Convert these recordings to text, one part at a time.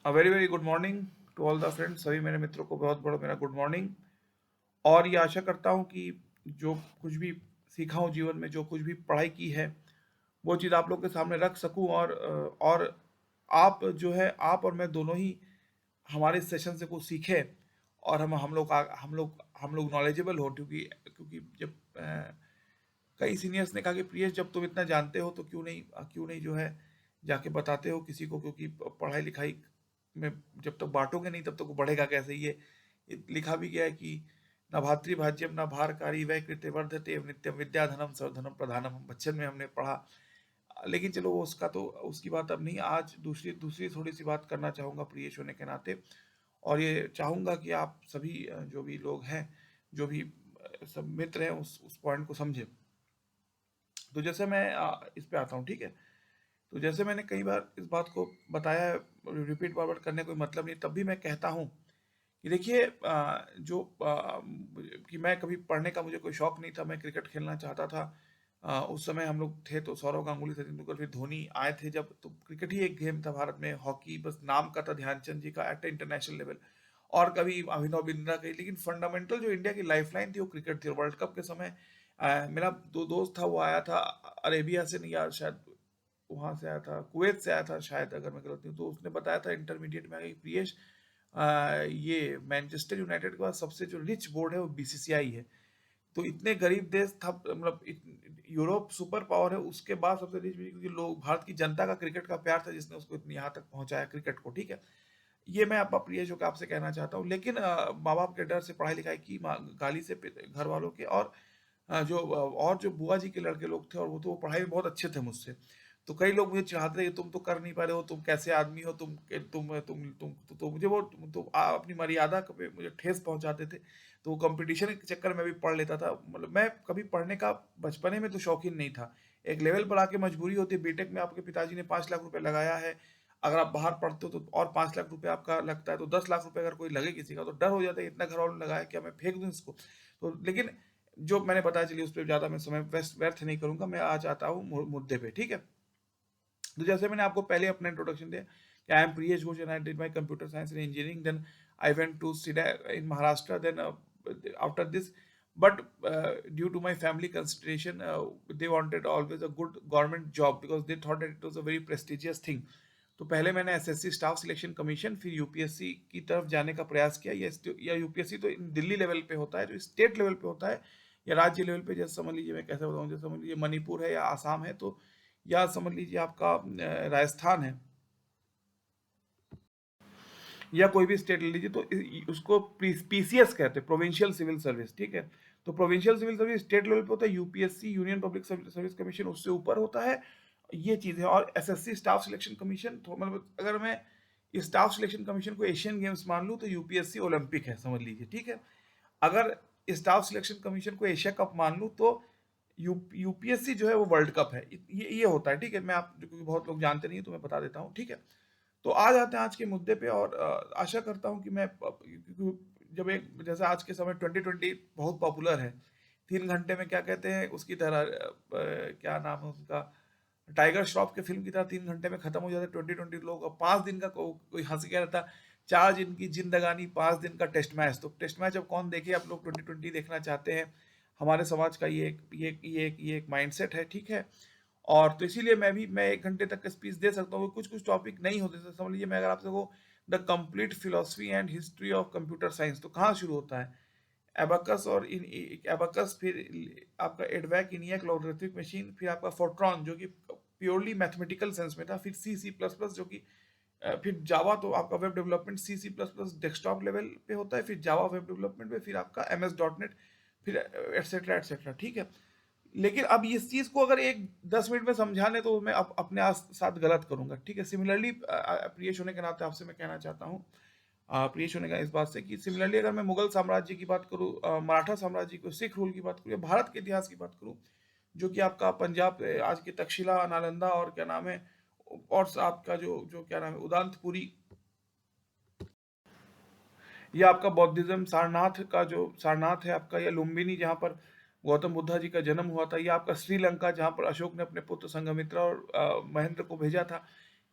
Very very good morning to all the friends. सभी मेरे मित्रों को बहुत बड़ा मेरा गुड मॉर्निंग। और ये आशा करता हूँ कि जो कुछ भी सीखा हूँ जीवन में, जो कुछ भी पढ़ाई की है, वो चीज़ आप लोग के सामने रख सकूँ। और आप जो है, आप और मैं दोनों ही हमारे इस सेशन से कुछ सीखें। और हम लोग नॉलेजेबल हो, क्योंकि क्योंकि जब कई सीनियर्स ने कहा कि प्रियेश, जब तुम इतना जानते हो तो क्यों नहीं जो है जाके बताते हो किसी को, क्योंकि पढ़ाई लिखाई में जब तक बांटोगे नहीं तब तक वो बढ़ेगा कैसे। ये लिखा भी गया है कि न भातृभाज्यम न भारकारी वै कृते वर्धते नित्यम विद्याधनम सर्वधनम प्रधानम, हम बच्चन में हमने पढ़ा। लेकिन चलो वो उसका तो उसकी बात अब नहीं। आज दूसरी दूसरी थोड़ी सी बात करना चाहूँगा प्रियेश होने के नाते। और ये चाहूँगा कि आप सभी जो भी लोग हैं, जो भी सब मित्र हैं, उस पॉइंट को समझें। तो जैसे मैं इस पे आता हूँ, ठीक है। तो जैसे मैंने कई बार इस बात को बताया है, रिपीट फॉरवर्ड करने का कोई मतलब नहीं, तब भी मैं कहता हूँ कि देखिए, कि मैं कभी पढ़ने का मुझे कोई शौक नहीं था। मैं क्रिकेट खेलना चाहता था। उस समय हम लोग थे तो सौरव गांगुली, सचिन तेंदुलकर, फिर धोनी आए थे जब, तो क्रिकेट ही एक गेम था भारत में। हॉकी बस नाम का था, ध्यानचंद जी का एट इंटरनेशनल लेवल। और कभी अभिनव बिंद्रा का, लेकिन फंडामेंटल जो इंडिया की लाइफलाइन थी वो क्रिकेट थी। और वर्ल्ड कप के समय मेरा दो दोस्त था, वो आया था अरेबिया से, नहीं यार शायद वहां से आया था, कुवैत से आया था शायद, अगर मैं गलत नहीं हूं। तो उसने बताया था इंटरमीडिएट में आगे कि प्रियेश, ये मैनचेस्टर यूनाइटेड के बाद सबसे जो रिच बोर्ड है वो बीसीसीआई है। तो इतने गरीब देश था, मतलब यूरोप सुपर पावर है, उसके बाद सबसे रिच भी, क्योंकि लोग, भारत की जनता का क्रिकेट का प्यार था जिसने उसको इतनी यहाँ तक पहुंचाया क्रिकेट को, ठीक है। ये मैं आप प्रिय जो कि आपसे कहना चाहता हूँ। लेकिन माँ बाप के डर से पढ़ाई लिखाई की, गाली से घर वालों के, और और जो बुआ जी के लड़के लोग थे, और वो तो वो पढ़ाई में बहुत अच्छे थे मुझसे। तो कई लोग मुझे चिढ़ाते थे कि तुम तो कर नहीं पा रहे हो, तुम कैसे आदमी हो, तो मुझे वो तो अपनी मर्यादा पे मुझे ठेस पहुंचाते थे। तो वो कंपटीशन के चक्कर में भी पढ़ लेता था। मतलब मैं कभी पढ़ने का बचपने में तो शौकीन नहीं था। एक लेवल पर आके मजबूरी होती है। बीटेक में आपके पिताजी ने 5 लाख रुपए लगाया है, अगर आप बाहर पढ़ते हो तो और 5 लाख रुपए आपका लगता है, तो 10 लाख रुपए अगर कोई लगे किसी का तो डर हो जाता है, इतना घर वालों ने लगाया, क्या मैं फेंक दूं इसको। तो लेकिन जो मैंने बताया, चलिए उस पर ज्यादा मैं समय व्यर्थ नहीं करूंगा। मैं आज आता हूँ मुद्दे पे, ठीक है। तो जैसे मैंने आपको पहले अपना इंट्रोडक्शन दिया कि I am Priyesh Ghosh and I did my computer science and engineering, then I went to Sida in Maharashtra, then after this, but due to my family consideration, they wanted always a good government job because they thought that it was a very prestigious thing. तो पहले मैंने SSC staff selection commission, फिर UPSC की तरफ जाने का प्रयास किया। या यूपीएससी तो दिल्ली लेवल पे होता है, जो स्टेट लेवल पे होता है, या राज्य लेवल पे, जैसे समझ लीजिए, मैं कैसे बताऊं, जैसे समझ लीजिए मणिपुर है या आसाम है, तो या समझ लीजिए आपका राजस्थान है, या कोई भी स्टेट ले लीजिए, तो उसको पीसीएस कहते हैं, प्रोविंशियल सिविल सर्विस, ठीक है। तो provincial civil service state level पे होता है। UPSC, union public service commission, उससे ऊपर होता है। ये चीज है। और एसएससी स्टाफ सिलेक्शन कमीशन, तो मतलब अगर मैं स्टाफ सिलेक्शन कमीशन को एशियन गेम्स मान लूँ, तो यूपीएससी ओलंपिक है, समझ लीजिए, ठीक है। अगर स्टाफ सिलेक्शन कमीशन को एशिया कप मान लूँ, तो यूपीएससी जो है वो वर्ल्ड कप है। ये होता है, ठीक है। मैं आप, क्योंकि बहुत लोग जानते नहीं है, तो मैं बता देता हूँ, ठीक है। तो आ जाते हैं आज के मुद्दे पे। और आशा करता हूं कि मैं, क्योंकि जब एक, जैसे आज के समय 2020 बहुत पॉपुलर है, 3 घंटे में क्या कहते हैं उसकी तरह, क्या नाम है उसका, टाइगर श्रॉफ के फिल्म की तरह 3 घंटे में खत्म हो जाता है 2020 लोग। और 5 दिन का कोई हंस गया रहता, 4 दिन की जिंदगानी, 5 दिन का टेस्ट मैच। तो टेस्ट मैच अब कौन देखे, आप लोग 2020 देखना चाहते हैं। हमारे समाज का ये एक माइंडसेट है, ठीक है। और तो इसीलिए मैं 1 घंटे तक का स्पीच दे सकता हूँ। कुछ कुछ टॉपिक नहीं होते, जैसे समझ लीजिए, मैं अगर आपसे को the complete philosophy and history of computer science, तो कहाँ शुरू होता है, एबाकस, और इन एबाकस, फिर आपका एडवैक इनियक लॉगरिथमिक मशीन, फिर आपका फोर्ट्रॉन जो कि प्योरली मैथमेटिकल सेंस में था, फिर सी सी प्लस प्लस जो कि फिर जावा, तो आपका web development C C plus plus desktop level पे होता है, फिर जावा वेब डेवलपमेंट पे, फिर आपका एम एस डॉट नेट, फिर एटसेट्रा एटसेट्रा, ठीक है। लेकिन अब इस चीज को अगर एक 10 मिनट में समझाने, तो मैं अपने साथ गलत करूंगा, ठीक है। सिमिलरली प्रियेश होने के नाते आपसे मैं कहना चाहता हूँ, प्रियेश होने का इस बात से, कि सिमिलरली अगर मैं मुगल साम्राज्य की बात करूँ, मराठा साम्राज्य की, सिख रूल की बात करूँ, या भारत के इतिहास की बात करूँ, जो कि आपका पंजाब, आज की तक्षशिला, नालंदा, और क्या नाम है, और आपका जो जो क्या नाम है, उदांतपुरी, या आपका बौद्धिज्म, सारनाथ का जो सारनाथ है आपका, या लुम्बिनी जहाँ पर गौतम बुद्धा जी का जन्म हुआ था, या आपका श्रीलंका जहाँ पर अशोक ने अपने पुत्र संघमित्रा और महेंद्र को भेजा था।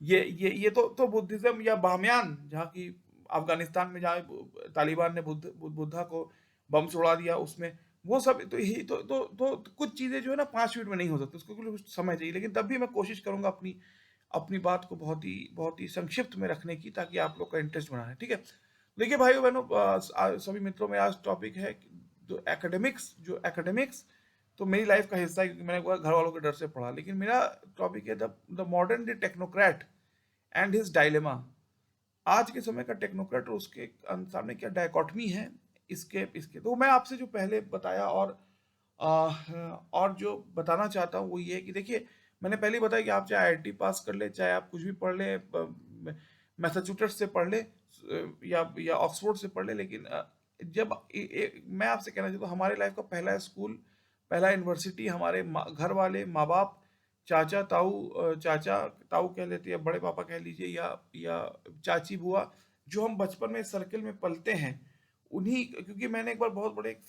ये तो बुद्धिज्म या बाहम्यान, जहाँ की अफगानिस्तान में जहाँ तालिबान ने बुद्धा को बम से उड़ा दिया, उसमें वो सब तो यही तो कुछ चीजें जो है ना 5 मिनट में नहीं हो सकती, उसको कुछ समय चाहिए, लेकिन तब भी मैं कोशिश करूंगा अपनी अपनी बात को बहुत ही संक्षिप्त में रखने की, ताकि आप लोग का इंटरेस्ट बना रहे, ठीक है। देखिए भाइयों बहनों, सभी मित्रों में आज टॉपिक है जो एकेडमिक्स तो मेरी लाइफ का हिस्सा है, क्योंकि मैंने घर वालों के डर से पढ़ा, लेकिन मेरा टॉपिक है the modern day technocrat and his dilemma. आज के समय का टेक्नोक्रेट और उसके सामने क्या डायकॉटमी है, इसके इसके तो मैं आपसे जो पहले बताया और जो बताना चाहता हूँ वो ये है कि देखिए, मैंने पहले ही बताया कि आप चाहे आईआईटी पास कर ले, चाहे आप कुछ भी पढ़ ले, मैसाचुसेट्स से पढ़ ले, या ऑक्सफोर्ड से पढ़ ले, लेकिन जब मैं आपसे कहना चाहता हूँ, हमारे लाइफ का पहला स्कूल, पहला यूनिवर्सिटी हमारे घर वाले, माँ बाप, चाचा ताऊ, चाचा ताऊ कह लेते, या बड़े पापा कह लीजिए, या चाची बुआ, जो हम बचपन में सर्कल में पलते हैं, उन्हीं, क्योंकि मैंने एक बार बहुत बड़े एक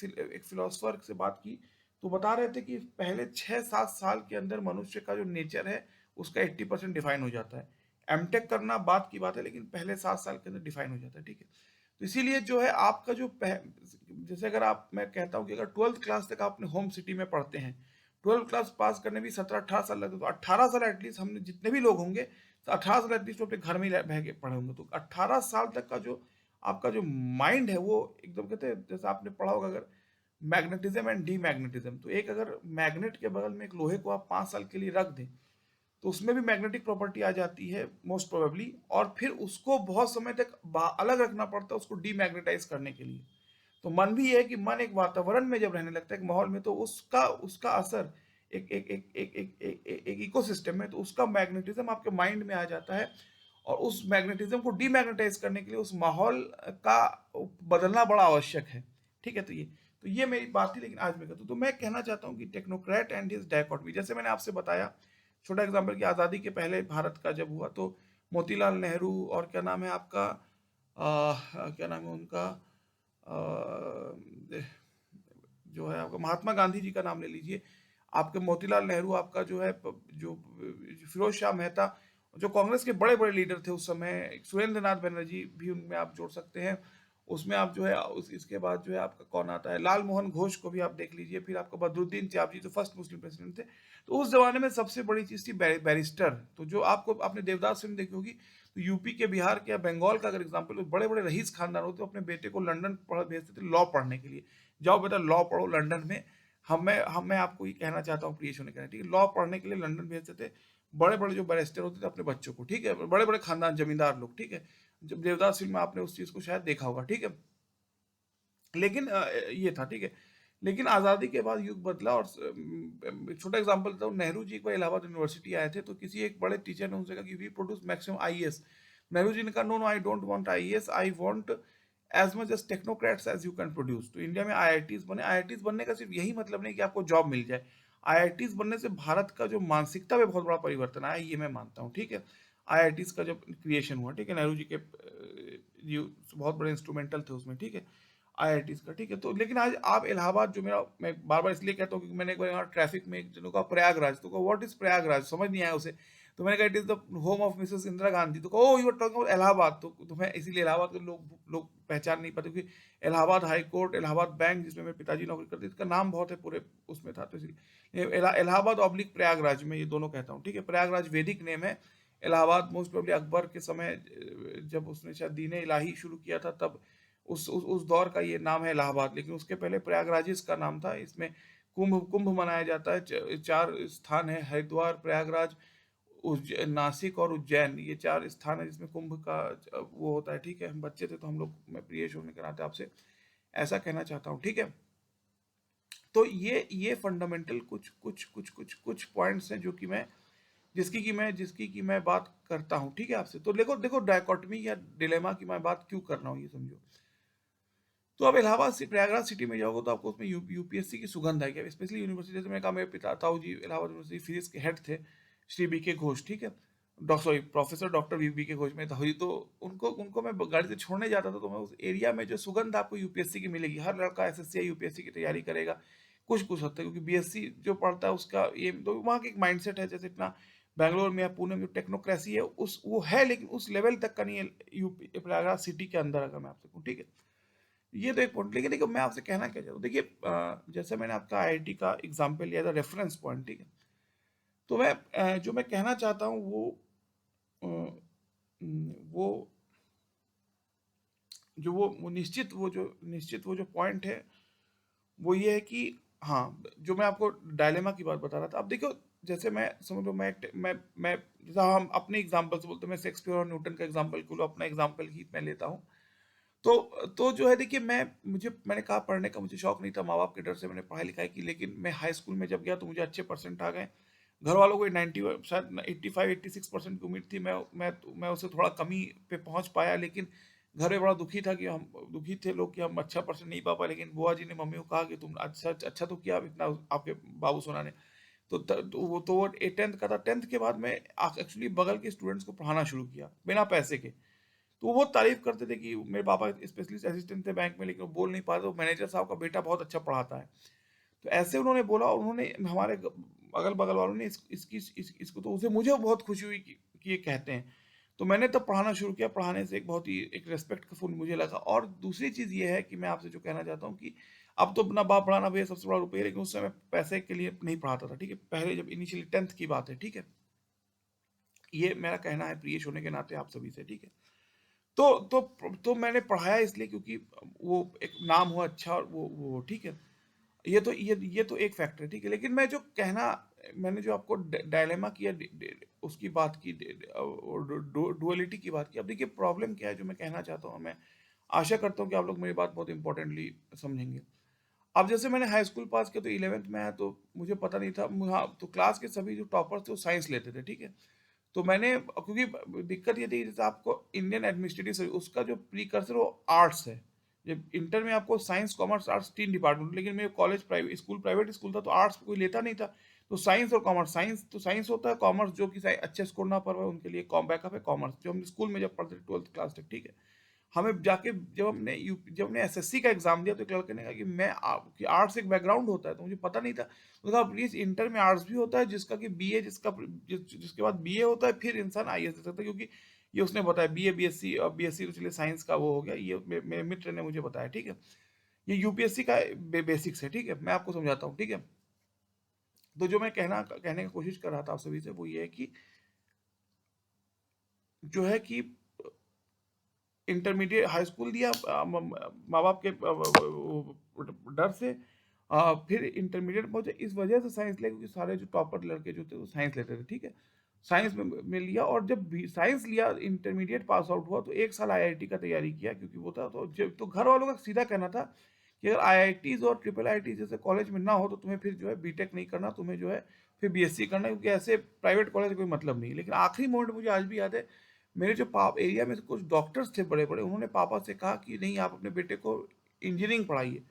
फिलोसफर से बात की, तो बता रहे थे कि पहले 6-7 साल के अंदर मनुष्य का जो नेचर है उसका 80% डिफाइन हो जाता है। एमटेक करना बात की बात है, लेकिन पहले 7 साल के अंदर डिफाइन हो जाता है, ठीक है। तो इसीलिए जो है आपका जैसे अगर आप, मैं कहता हूँ कि अगर 12th क्लास तक आप अपने होम सिटी में पढ़ते हैं, 12th क्लास पास करने भी 17-18 साल लगते, तो 18 साल एटलीस्ट, हमने जितने भी लोग होंगे तो 18 साल एटलीस्ट अपने घर में ही रह के पढ़े होंगे, तो 18 साल तक का जो आपका जो माइंड है वो एकदम, कहते हैं जैसे आपने पढ़ा होगा, अगर मैग्नेटिज्म एंड डी मैग्नेटिज्म, तो एक अगर मैग्नेट के बगल में एक लोहे को आप 5 साल के लिए रख दें, तो उसमें भी मैग्नेटिक प्रॉपर्टी आ जाती है मोस्ट प्रोबेबली, और फिर उसको बहुत समय तक अलग रखना पड़ता है उसको डीमैग्नेटाइज करने के लिए। तो मन भी ये है कि मन एक वातावरण में जब रहने लगता है, एक माहौल में, तो उसका उसका असर एक एक एक एक एक एक, एक, एक इकोसिस्टम में, तो उसका मैग्नेटिज्म आपके माइंड में आ जाता है, और उस मैग्नेटिज्म को डीमैग्नेटाइज करने के लिए उस माहौल का बदलना बड़ा आवश्यक है, ठीक है। तो ये मेरी बात थी, लेकिन आज मैं कहता हूँ, तो मैं कहना चाहता हूँ कि टेक्नोक्रेट एंड हिज डायकॉटमी, जैसे मैंने आपसे बताया छोटा एग्जाम्पल कि आज़ादी के पहले भारत का जब हुआ, तो मोतीलाल नेहरू और क्या नाम है आपका, क्या नाम है उनका, अ, जो है आपका महात्मा गांधी जी का नाम ले लीजिए, आपके मोतीलाल नेहरू, आपका जो है जो फिरोज शाह मेहता, जो कांग्रेस के बड़े बड़े लीडर थे उस समय, सुरेंद्र नाथ बनर्जी भी उनमें आप जोड़ सकते हैं, उसमें आप जो है इसके बाद जो है आपका कौन आता है, लाल मोहन घोष को भी आप देख लीजिए, फिर आपका बदरुद्दीन त्याबजी जो फर्स्ट मुस्लिम प्रेसिडेंट थे। तो उस जमाने में सबसे बड़ी चीज थी बैरिस्टर, तो जो आपको आपने देवदास फिल्म देखी होगी, तो यूपी के, बिहार के या बंगाल का अगर एग्जाम्पल, तो बड़े बड़े रईस खानदान होते, अपने बेटे को लंदन भेजते थे लॉ पढ़ने के लिए, जाओ बेटा लॉ पढ़ो लंदन में। मैं आपको ये कहना चाहता हूँ प्रियेश होने का, ठीक है, लॉ पढ़ने के लिए लंदन भेजते थे बड़े बड़े जो बैरिस्टर होते थे अपने बच्चों को, ठीक है, बड़े बड़े खानदान जमींदार लोग, ठीक है। जब देवदास फिल्म में आपने उस चीज को शायद देखा होगा, ठीक है। लेकिन ये था, ठीक है। लेकिन आज़ादी के बाद युग बदला, और छोटा एग्जांपल देता हूँ, नेहरू जी एक बार इलाहाबाद यूनिवर्सिटी आए थे, तो किसी एक बड़े टीचर ने उनसे कहा कि we produce maximum IAS. Nehru ji ने कहा no no, I don't want IAS, I want as much as technocrats as you can produce. तो इंडिया में आईआईटीज बने, आईआईटीज बनने का सिर्फ यही मतलब नहीं कि आपको जॉब मिल जाए, आईआईटीज बनने से भारत का जो मानसिकता में बहुत बड़ा परिवर्तन आया, ये मैं मानता हूँ, ठीक है। आईआईटीज का जब क्रिएशन हुआ, ठीक है, नेहरू जी के बहुत बड़े इंस्ट्रूमेंटल थे उसमें, ठीक है, आईआईटीज का, ठीक है। तो लेकिन आज आप इलाहाबाद, जो मेरा, मैं बार बार इसलिए कहता हूँ क्योंकि मैंने एक बार यहाँ ट्रैफिक में एक जनों का प्रयागराज, तो कहा व्हाट इज प्रयागराज, समझ नहीं आया उसे, तो मैंने कहा it is the home of Mrs Indira Gandhi, तो कहा oh you are talking about Allahabad, तो मैं इसीलिए इलाहाबाद के लोग पहचान नहीं पाते, क्योंकि Allahabad high court, Allahabad bank जिसमें मेरे पिताजी नौकरी करते थे, इसका नाम बहुत है पूरे उसमें था, तो इसलिए इलाहाबाद ऑब्लिक प्रयागराज में ये दोनों कहता हूँ, ठीक है। प्रयागराज वैदिक नेम है, इलाहाबाद मोस्ट प्रोबेबली अकबर के समय, जब उसने शायद दीन इलाही शुरू किया था, तब उस दौर का ये नाम है इलाहाबाद, लेकिन उसके पहले प्रयागराज का नाम था। इसमें कुंभ कुंभ मनाया जाता है, 4 स्थान है, हरिद्वार, प्रयागराज, नासिक और उज्जैन, ये 4 स्थान है जिसमें कुंभ का वो होता है, ठीक है। हम बच्चे थे तो हम लोग, मैं प्रियेश होने के नाते आपसे ऐसा कहना चाहता हूँ, ठीक है। तो ये फंडामेंटल कुछ पॉइंट्स हैं जो कि मैं जिसकी कि मैं बात करता हूँ, ठीक है, आपसे। तो देखो देखो डायकोटमी या डिलेमा की मैं बात क्यों कर रहा हूँ, ये समझो। तो अब इलाहाबाद से प्रयागराज सिटी में जाओगे तो आपको उसमें यूपीएससी की सुगंध आएगी, स्पेशली यूनिवर्सिटी, जैसे मैंने कहा, मेरे पिता ताऊ जी इलाहाबाद यूनिवर्सिटी फिजिक्स के हेड थे, श्री बी के घोष, ठीक है, सॉरी प्रोफेसर डॉक्टर बी के घोष में था हुई, तो उनको उनको मैं गाड़ी से छोड़ने जाता था, तो मैं उस एरिया में जो सुगंध आपको यूपीएससी की मिलेगी, हर लड़का एसएससी या यूपीएससी की तैयारी करेगा, कुछ कुछ होता है, क्योंकि बीएससी जो पढ़ता है उसका ये, तो वहाँ की एक माइंडसेट है, जैसे इतना बैंगलोर में या पुणे में जो टेक्नोक्रेसी है उस वो है, लेकिन उस लेवल तक का नहीं है यूपी प्रयागराज सिटी के अंदर, अगर मैं आपसे कहूँ, ठीक है। ये तो एक पॉइंट, लेकिन देखिए मैं आपसे कहना क्या चाहता हूँ, देखिए जैसे मैंने आपका आईआईटी का एग्जाम्पल लिया था रेफरेंस पॉइंट, ठीक है। तो मैं जो मैं कहना चाहता हूँ अ, वो निश्चित वो जो पॉइंट है वो ये है कि हाँ, जो मैं आपको डायलेमा की बात बता रहा था। अब देखो, जैसे मैं समझ लो मैं जैसा हम अपने एग्जांपल से बोलते हैं, मैं शेक्सपियर और न्यूटन का एग्जांपल को लो, अपना एग्जांपल ही मैं लेता हूँ। तो जो है देखिए, मैंने कहा पढ़ने का मुझे शौक नहीं था, माँ बाप के डर से मैंने पढ़ाई लिखाई की, लेकिन मैं हाई स्कूल में जब गया तो मुझे अच्छे परसेंट आ गए। घर वालों को 90 शायद 85-86% की उम्मीद थी, मैं उससे थोड़ा कमी पे पहुंच पाया, लेकिन घर में बड़ा दुखी थे लोग कि हम अच्छा परसेंट नहीं पा पाए, लेकिन बुआ जी ने मम्मी को कहा कि तुम अच्छा अच्छा तो किया, इतना आपके बाबू सोना ने। तो वो 10th का था। 10th के बाद मैं एक्चुअली बगल के स्टूडेंट्स को पढ़ाना शुरू किया बिना पैसे के। तो वो बहुत तारीफ करते थे कि मेरे पापा स्पेशलिस्ट असिस्टेंट थे बैंक में, लेकिन वो बोल नहीं पाते, तो मैनेजर साहब का बेटा बहुत अच्छा पढ़ाता है। तो ऐसे उन्होंने बोला, और उन्होंने हमारे अगल बगल वालों ने इसको, तो उसे मुझे बहुत खुशी हुई कि ये कहते हैं। तो मैंने तब पढ़ाना शुरू किया। पढ़ाने से एक बहुत ही एक रेस्पेक्टफुल मुझे लगा। और दूसरी चीज़ ये है कि मैं आपसे जो कहना चाहता हूँ कि अब तो अपना बाप पढ़ाना भैया सबसे बड़ा रुपये, लेकिन उस समय पैसे के लिए नहीं पढ़ाता था, ठीक है। पहले जब इनिशियली 10th की बात है, ठीक है। ये मेरा कहना है प्रियेश होने के नाते आप सभी से, ठीक है। तो तो तो मैंने पढ़ाया इसलिए क्योंकि वो एक नाम हो अच्छा, और वो ठीक है। ये तो एक फैक्टर है, ठीक है। लेकिन मैं जो कहना मैंने जो आपको डायलेमा किया, उसकी बात की, डुअलिटी की बात की। अब देखिए प्रॉब्लम क्या है, जो मैं कहना चाहता हूँ, मैं आशा करता हूँ कि आप लोग मेरी बात बहुत इंपॉर्टेंटली समझेंगे। अब जैसे मैंने हाई स्कूल पास किया तो 11th में आया, तो मुझे पता नहीं था। हाँ, तो क्लास के सभी जो टॉपर्स थे वो साइंस लेते थे, ठीक है। तो मैंने, क्योंकि दिक्कत ये थी, जैसे आपको इंडियन एडमिनिस्ट्रेटिव सर्विस उसका जो प्रीकर्सर वो आर्ट्स है। जब इंटर में आपको साइंस कॉमर्स आर्ट्स 3 डिपार्टमेंट, लेकिन मेरे कॉलेज प्राइवेट स्कूल था, तो आर्ट्स कोई लेता नहीं था। तो साइंस और कॉमर्स, साइंस होता है, कॉमर्स जो कि अच्छे स्कोर ना पर उनके लिए बैकअप है कॉमर्स, जो हम स्कूल में जब पढ़ते थे 12th क्लास तक, ठीक है। हमें जाके जब हमने एसएससी का एग्जाम दिया, तो एक लड़के ने कहा कि आर्ट्स एक बैकग्राउंड होता है, तो मुझे पता नहीं था। तो कहा प्लीज, इंटर में आर्ट्स भी होता है, जिसका कि बीए, जिसके बाद बीए होता है, फिर इंसान आईएएस दे सकता है। क्योंकि ये उसने बताया, बीए बीएससी, और बीएससी तो चलिए साइंस का वो हो गया, ये मेरे मित्र ने मुझे बताया, ठीक है। ये यूपीएससी का बेसिक्स है, ठीक है। मैं आपको समझाता हूँ, ठीक है। तो जो मैं कहने की कोशिश कर रहा था आप सभी से, वो ये है कि जो है कि इंटरमीडिएट हाई स्कूल दिया माँ बाप के डर से। फिर इंटरमीडिएट पहुंचे, इस वजह से साइंस लिया क्योंकि सारे जो टॉपर लड़के जो थे वो साइंस लेते थे, ठीक है। साइंस में लिया, और जब साइंस लिया, इंटरमीडिएट पास आउट हुआ, तो 1 साल आईआईटी का तैयारी किया, क्योंकि वो था। तो घर वालों का सीधा कहना था कि अगर आईआईटीज और ट्रिपल आईटी जैसे कॉलेज में ना हो, तो तुम्हें फिर जो है बीटेक नहीं करना, तुम्हें जो है फिर बीएससी करना है, क्योंकि ऐसे प्राइवेट कॉलेज कोई मतलब नहीं। लेकिन आखिरी मोमेंट मुझे आज भी याद है, मेरे जो पाप एरिया में से कुछ डॉक्टर्स थे बड़े बड़े, उन्होंने पापा से कहा कि नहीं, आप अपने बेटे को इंजीनियरिंग पढ़ाइए।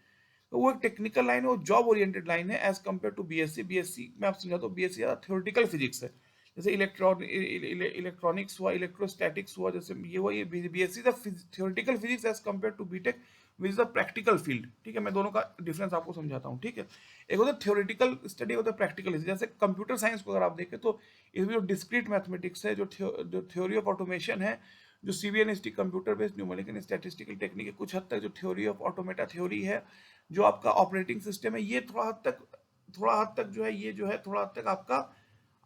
तो वो एक टेक्निकल लाइन है, वो जॉब ओरिएंटेड लाइन है, as compare to BSc. BSc मैं आपसे समझाता हूँ, बीएससी ज़्यादा थ्योरेटिकल फिजिक्स है। जैसे इलेक्ट्रॉनिक्स हुआ, इलेक्ट्रोस्टैटिक्स हुआ, जैसे ये हुआ, ये BSc the theoretical physics as compare to BTech which is the practical field, ठीक है। मैं दोनों का डिफरेंस आपको समझाता हूँ, ठीक है। एक होता है थ्योरेटिकल स्टडी, होता है प्रैक्टिकल। जैसे कंप्यूटर साइंस को अगर आप देखें, तो इसमें जो डिस्क्रीट मैथमेटिक्स है, जो थ्योरी ऑफ ऑटोमेशन है, जो CBNST computer based numerical and statistical technique है, कुछ हद तक जो थ्योरी ऑफ ऑटोमेटा थ्योरी है, जो आपका ऑपरेटिंग सिस्टम है, ये थोड़ा हद तक जो है, ये जो है थोड़ा हद तक आपका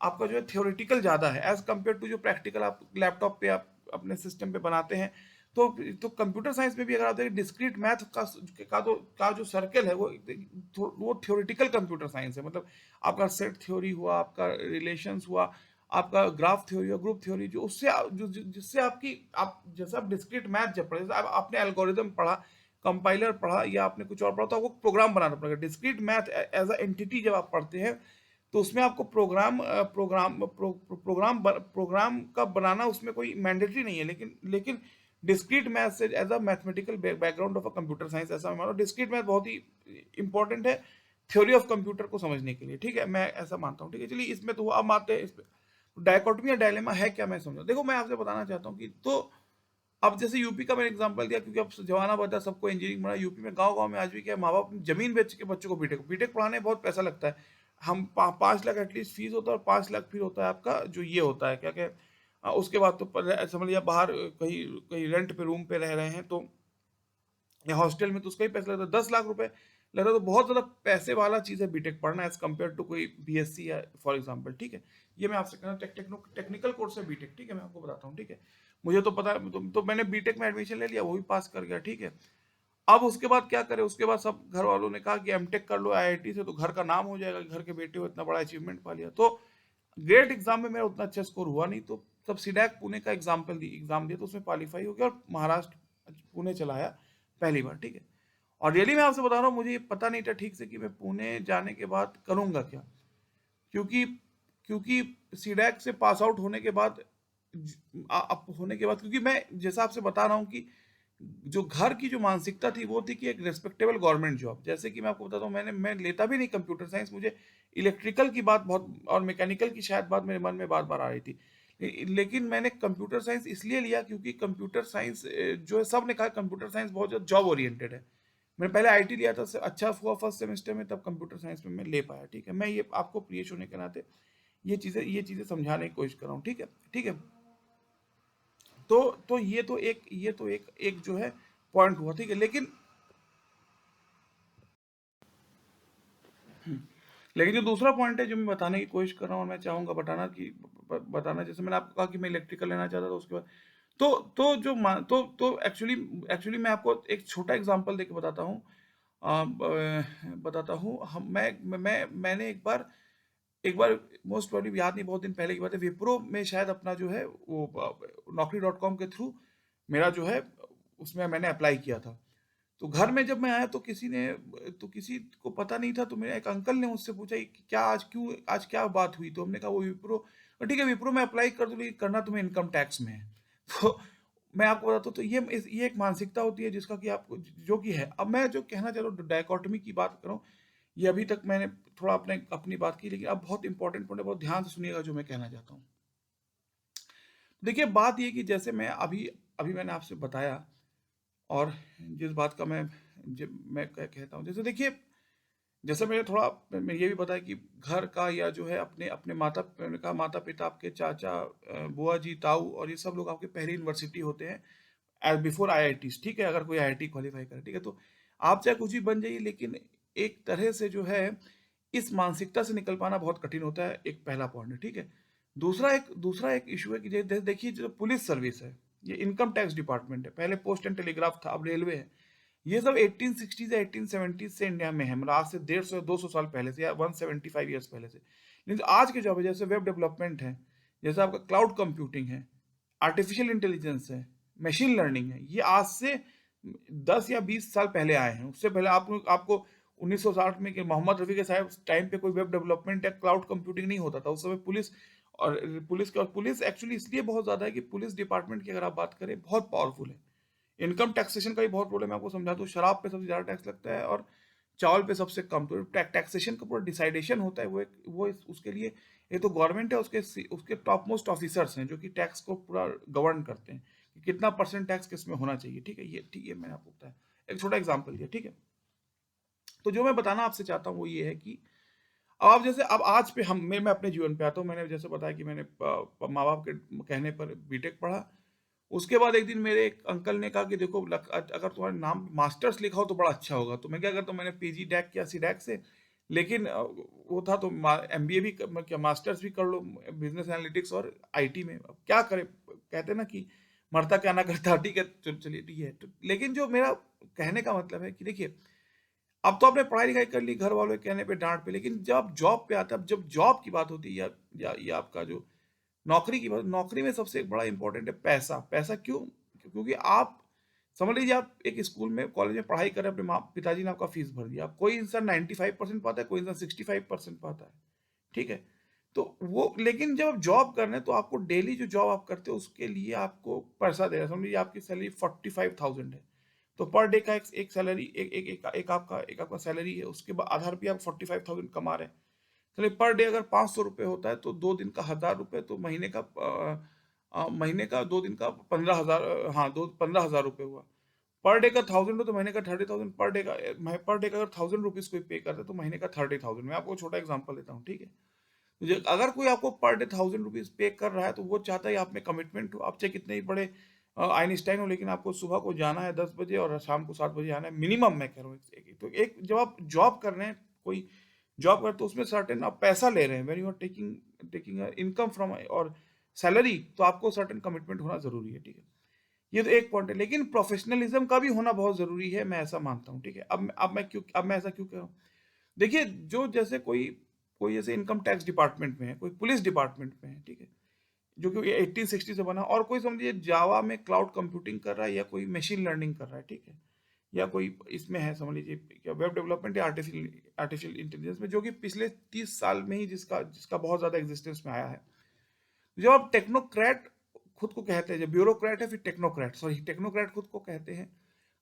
आपका जो है थ्योरेटिकल ज़्यादा है, एज कम्पेयर टू जो प्रैक्टिकल आप लैपटॉप पे आप अपने सिस्टम पे बनाते हैं। तो कंप्यूटर साइंस में भी अगर आप देखें, डिस्क्रीट मैथ का जो सर्कल है, वो थ्योरेटिकल कंप्यूटर साइंस है। मतलब आपका सेट थ्योरी हुआ, आपका रिलेशंस हुआ, आपका ग्राफ थ्योरी और ग्रुप थ्योरी, जो उससे जिससे आप जैसे आप डिस्क्रीट मैथ जब पढ़े, जैसे आपने एल्गोरिदम पढ़ा, कंपाइलर पढ़ा, या आपने कुछ और पढ़ा, तो आपको प्रोग्राम बनाना पड़ेगा। Discrete math as a entity जब आप पढ़ते हैं, तो उसमें आपको प्रोग्राम का बनाना उसमें कोई मैंडेटरी नहीं है, लेकिन डिस्क्रीट मैथ से as a mathematical background of a computer science, ऐसा मैं मानो। डिस्क्रीट मैथ बहुत ही इंपॉर्टेंट है थ्योरी ऑफ कंप्यूटर को समझने के लिए, ठीक है। मैं ऐसा मानता हूँ, ठीक है। चलिए, इसमें तो अब आते हैं इस पे, डायकोटमी या डायलेमा है क्या, मैं समझा। देखो, मैं आपसे बताना चाहता हूँ कि तो अब जैसे यूपी का मैंने एग्जांपल दिया, क्योंकि अब जमाना बदला, सबको इंजीनियरिंग बना। यूपी में गांव गांव में आज भी क्या है, माँ बाप जमीन बेच के बच्चों को बीटेक बीटेक पढ़ाने में बहुत पैसा लगता है। हम 5 लाख एटलीस्ट फीस होता है, और 5 लाख फिर होता है आपका जो ये होता है क्या क्या उसके बाद तो समझ लिया बाहर कहीं कहीं रेंट पे रूम पे रह रहे हैं तो या हॉस्टल में, तो उसका ही पैसा लगता है 10 लाख रुपए लग रहा है। तो बहुत ज़्यादा पैसे वाला चीज़ है बीटेक पढ़ना एज कम्पेयर टू कोई बीएससी या फॉर एग्जाम्पल, ठीक है। ये मैं आपसे कहना टेक्निकल कोर्स है बीटेक, ठीक है, मैं आपको बताता हूँ, ठीक है। मुझे तो पता है, तो मैंने बीटेक में एडमिशन ले लिया, वो भी पास कर गया, ठीक है। अब उसके बाद क्या करें, उसके बाद सब घर वालों ने कहा कि एमटेक कर लो आईआईटी से, तो घर का नाम हो जाएगा, घर के बेटे हो इतना बड़ा अचीवमेंट पा लिया। तो ग्रेड एग्जाम में मेरा उतना अच्छा स्कोर हुआ नहीं, तो तब सीडैक पुणे का एग्जाम दिया, तो उसमें क्वालिफाई हो गया और महाराष्ट्र पुणे चला आया पहली बार, ठीक है। और रियली मैं आपसे बता रहा हूँ, मुझे ये पता नहीं था ठीक से कि मैं पुणे जाने के बाद करूँगा क्या, क्योंकि क्योंकि सीडैक से पास आउट होने के बाद क्योंकि मैं जैसा आपसे बता रहा हूँ कि जो घर की जो मानसिकता थी वो थी कि एक रिस्पेक्टेबल गवर्नमेंट जॉब, जैसे कि मैं आपको बताता हूँ, मैं लेता भी नहीं कंप्यूटर साइंस, मुझे इलेक्ट्रिकल की बात बहुत और मैकेनिकल की शायद बात मेरे मन में बार बार आ रही थी। लेकिन मैंने कंप्यूटर साइंस इसलिए लिया क्योंकि कंप्यूटर साइंस जो है, सब ने कहा कंप्यूटर साइंस बहुत ज़्यादा जॉब ओरिएंटेड है। मैंने पहले आईटी लिया था, अच्छा हुआ फर्स्ट सेमेस्टर में, तब कंप्यूटर साइंस में मैं ले पाया, ठीक है। मैं ये आपको प्रियश होने के नाते ये चीज़ें समझाने की कोशिश कर रहा हूँ, ठीक है, ठीक है। तो ये तो एक जो है पॉइंट हुआ, ठीक है। लेकिन जो दूसरा पॉइंट है जो मैं बताने की कोशिश कर रहा हूँ और मैं चाहूंगा बताना, जैसे मैंने आपको कहा कि मैं इलेक्ट्रिकल लेना चाहता था, उसके बाद तो जो तो एक्चुअली मैं आपको एक छोटा एग्जांपल देके बताता हूँ। बताता हूँ, हम मैंने एक बार मोस्ट प्रॉब्लम याद नहीं, बहुत दिन पहले की बात है, विप्रो में शायद अपना जो है वो Naukri.com के थ्रू मेरा जो है उसमें मैंने अप्लाई किया था। तो घर में जब मैं आया तो किसी को पता नहीं था, तो मेरे एक अंकल ने मुझसे पूछा कि आज क्या बात हुई, तो हमने कहा वो विप्रो, ठीक है विप्रो में अप्लाई कर दो, लेकिन करना तुम्हें इनकम टैक्स में है। तो मैं आपको बताता हूँ, तो ये एक मानसिकता होती है जिसका कि आपको जो कि है। अब मैं जो कहना चाह रहा हूँ डायकोटमी की बात कर रहा हूँ, ये अभी तक मैंने थोड़ा अपनी बात की, लेकिन अब बहुत इंपॉर्टेंट पॉइंट है, बहुत ध्यान से सुनिएगा जो मैं कहना चाहता हूँ। देखिए बात ये कि जैसे मैं अभी अभी मैंने आपसे बताया, और जिस बात का मैं कहता हूँ, जैसे देखिए, जैसे मैंने थोड़ा मैं ये भी बताया कि घर का या जो है अपने अपने मैंने कहा माता पिता, आपके चाचा, बुआ जी, ताऊ, और ये सब लोग आपके पहली यूनिवर्सिटी होते हैं बिफोर आईआईटी, ठीक है। अगर कोई आईआईटी क्वालिफाई करे, ठीक है, तो आप चाहे कुछ भी बन जाइए, लेकिन एक तरह से जो है इस मानसिकता से निकल पाना बहुत कठिन होता है, एक पहला पॉइंट है, ठीक है। दूसरा एक इशू है कि देखिए जो पुलिस सर्विस है, ये इनकम टैक्स डिपार्टमेंट है, पहले पोस्ट एंड टेलीग्राफ था, अब रेलवे है। ये सब 1860 या 1870 से इंडिया में है, मतलब आज से 150 200 साल पहले से, या 175 ईयर्स पहले से। लेकिन जो आज के जॉब है, जैसे वेब डेवलपमेंट है, जैसे आपका क्लाउड कंप्यूटिंग है, आर्टिफिशियल इंटेलिजेंस है, मशीन लर्निंग है, ये आज से 10 या 20 साल पहले आए हैं। उससे पहले आपको 1960 में कि मोहम्मद रफ़ी के साहब टाइम पे कोई वेब डेवलपमेंट या क्लाउड कंप्यूटिंग नहीं होता था। उस समय और पुलिस एक्चुअली इसलिए बहुत ज़्यादा है कि पुलिस डिपार्टमेंट की अगर आप बात करें बहुत पावरफुल है। इनकम टैक्सेशन का भी बहुत प्रॉब्लम है, आपको समझा दूं, शराब पे सबसे ज़्यादा टैक्स लगता है और चावल पे सबसे कम। तो टैक्सेशन का पूरा डिसाइडेशन होता है, उसके लिए ये तो गवर्नमेंट है, उसके टॉप मोस्ट ऑफिसर्स हैं जो कि टैक्स को पूरा गवर्न करते हैं कि कितना परसेंट टैक्स किस में होना चाहिए, ठीक है। ये ठीक है, मैंने आपको बताया, एक छोटा एग्जाम्पल दिया, ठीक है। तो जो मैं बताना आपसे चाहता हूँ वो ये है कि अब जैसे अब आज पे मैं अपने जीवन पे आता हूँ। मैंने जैसे बताया कि मैंने माँ बाप के कहने पर बीटेक पढ़ा। उसके बाद एक दिन मेरे एक अंकल ने कहा कि देखो अगर तुम्हारे नाम मास्टर्स लिखा हो तो बड़ा अच्छा होगा। तो मैं क्या करता हूँ, मैंने पीजी डैक किया सी डैक से, लेकिन वो था तो एमबीए भी क्या मास्टर्स भी कर लो बिजनेस एनालिटिक्स और आईटी में। अब क्या करे, कहते हैं ना कि मरता क्या ना करता, ठीक है, चलिए ठीक है। तो लेकिन जो मेरा कहने का मतलब है कि देखिए, अब तो आपने पढ़ाई लिखाई कर ली घर वालों के कहने पे, डांट पे, लेकिन जब जॉब पे आता है, जब जॉब की बात होती है या आपका जो नौकरी की बात, नौकरी में सबसे एक बड़ा इंपॉर्टेंट है पैसा। पैसा क्यों? क्योंकि आप समझ लीजिए, आप एक स्कूल में कॉलेज में पढ़ाई कर रहे हैं, अपने माँ पिताजी ने आपका फीस भर दिया। अब कोई इंसान 95% पाता है, कोई इंसान 65% पाता है, ठीक है। तो वो, लेकिन जब आप जॉब कर रहे हैं तो आपको डेली जो जॉब आप करते हो उसके लिए आपको पैसा दे रहा है। समझ लीजिए आपकी सैलरी 45,000 है, तो पर डे का एक सैलरी एक आपका सैलरी है, उसके बाद आधार पे आप 45,000 कमा रहे हैं। चलिए पर डे अगर 500 रुपये होता है तो 2 दिन का 1,000 रुपये, तो महीने का 2 दिन का 15,000, हाँ, 15,000 रुपये हुआ। पर डे का 1000 हो तो महीने का 30,000, पर डे का अगर 1000 रुपीज कोई पे करता है तो महीने का 30,000। मैं आपको छोटा एग्जांपल देता हूँ, ठीक है। अगर कोई आपको पर डे 1000 रुपीज पे कर रहा है तो वो चाहता है आप में कमिटमेंट हो। आप चाहे कितने ही बड़े आइंस्टाइन हो, लेकिन आपको सुबह को जाना है 10 बजे और शाम को 7 बजे आना है, मिनिमम मैं कह रहा हूँ। तो एक जब आप जॉब कर रहे हैं, कोई जॉब कर, तो उसमें सर्टेन आप पैसा ले रहे हैं, when you are taking taking income from और सैलरी, तो आपको सर्टेन कमिटमेंट होना जरूरी है, ठीक है। ये तो एक पॉइंट है, लेकिन प्रोफेशनलिज्म का भी होना बहुत जरूरी है, मैं ऐसा मानता हूँ, ठीक है। अब मैं ऐसा क्यों कह रहा हूँ? देखिए, जो जैसे कोई कोई जैसे इनकम टैक्स डिपार्टमेंट में है, कोई पुलिस डिपार्टमेंट में है, ठीक है, जो कि 1860 से बना, और कोई समझिए जावा में क्लाउड कंप्यूटिंग कर रहा है, या कोई मशीन लर्निंग कर रहा है, ठीक है, या कोई इसमें है, समझ लीजिए क्या, वेब डेवलपमेंट या आर्टिफिशियल इंटेलिजेंस में, जो कि पिछले 30 साल में ही जिसका जिसका बहुत ज्यादा एग्जिस्टेंस में आया है। जब आप टेक्नोक्रेट खुद को कहते हैं, जब ब्यूरोक्रेट है, फिर टेक्नोक्रेट, सॉरी टेक्नोक्रेट खुद को कहते हैं,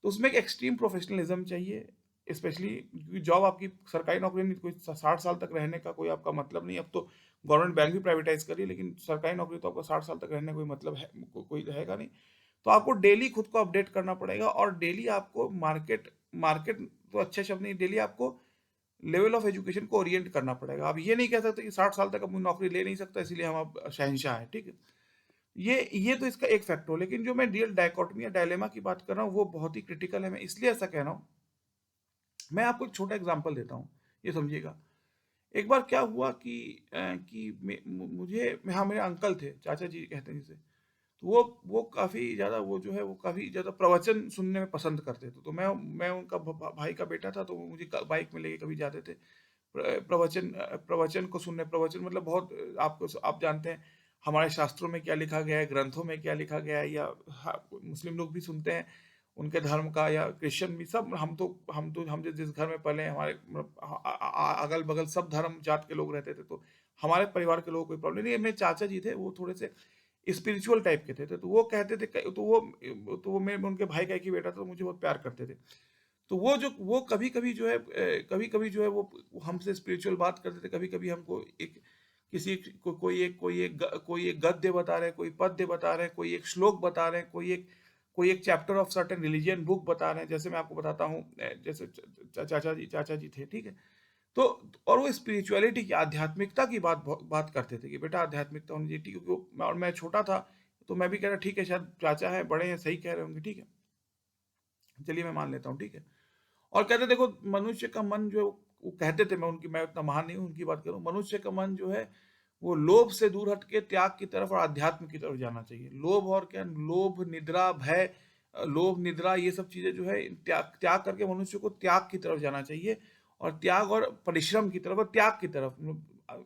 तो उसमें एक एक्सट्रीम प्रोफेशनलिज्म चाहिए। स्पेशली क्योंकि जॉब आपकी सरकारी नौकरी नहीं, कोई 60 साल तक रहने का कोई आपका मतलब नहीं। अब तो गवर्नमेंट बैंक भी प्राइवेटाइज करी, लेकिन सरकारी नौकरी तो आपका 60 साल तक रहने का कोई मतलब है, कोई रहेगा नहीं। तो आपको डेली खुद को अपडेट करना पड़ेगा, और डेली आपको मार्केट मार्केट तो अच्छे शब्द नहीं, डेली आपको लेवल ऑफ एजुकेशन को ओरिएंट करना पड़ेगा। आप ये नहीं कह सकते कि 60 साल तक अपनी नौकरी ले नहीं सकता इसलिए हम अब शहंशाह हैं, ठीक है। ये तो इसका एक फैक्टर हो, लेकिन जो मैं रियल डायकोटमी या डायलेमा की बात कर रहा हूँ वो बहुत ही क्रिटिकल है। मैं इसलिए ऐसा कह रहा हूँ, मैं आपको एक छोटा एग्जांपल देता हूँ, ये समझिएगा। एक बार क्या हुआ कि हाँ, मेरे अंकल थे, चाचा जी कहते हैं जिसे, तो वो काफी ज्यादा, वो जो है वो काफी ज्यादा प्रवचन सुनने में पसंद करते थे। तो मैं उनका भाई का बेटा था, तो वो मुझे बाइक में लेके कभी जाते थे प्रवचन को सुनने। प्रवचन मतलब बहुत, आप जानते हैं हमारे शास्त्रों में क्या लिखा गया है, ग्रंथों में क्या लिखा गया है, या मुस्लिम लोग भी सुनते हैं उनके धर्म का, या क्रिश्चियन भी, सब। हम जिस घर में पले, हमारे अगल बगल सब धर्म जात के लोग रहते थे, तो हमारे परिवार के लोगों को कोई प्रॉब्लम नहीं। मेरे चाचा जी थे, वो थोड़े से स्पिरिचुअल टाइप के थे, तो वो कहते थे, तो वो मैं उनके भाई का एक ही बेटा था, तो मुझे बहुत प्यार करते थे। तो वो कभी कभी जो है, वो हमसे स्पिरिचुअल बात करते थे। कभी कभी हमको एक किसी कोई एक गद्य बता रहे हैं, कोई पद्य बता रहे हैं, कोई एक श्लोक बता रहे हैं, कोई एक chapter of certain religion book बता रहे हैं। जैसे मैं आपको बताता हूँ, जैसे चाचा जी थे, ठीक है। तो और वो स्पिरिचुअलिटी की, आध्यात्मिकता की बात करते थे कि बेटा आध्यात्मिकता होनी चाहिए, ठीक है। और मैं छोटा था, तो मैं भी कह रहा ठीक है, शायद चाचा है, बड़े हैं, सही कह रहे होंगे, ठीक है, चलिए मैं मान लेता हूँ, ठीक है। और कहते देखो, मनुष्य का मन जो, वो कहते थे, मैं उतना महान नहीं हूं, उनकी बात करूं, मनुष्य का मन जो है वो लोभ से दूर हटके त्याग की तरफ और अध्यात्म की तरफ जाना चाहिए। लोभ और क्या, लोभ, निद्रा, भय, लोभ, निद्रा, ये सब चीजें जो है, त्याग त्याग करके मनुष्य को त्याग की तरफ जाना चाहिए। और त्याग और परिश्रम की तरफ और त्याग की तरफ,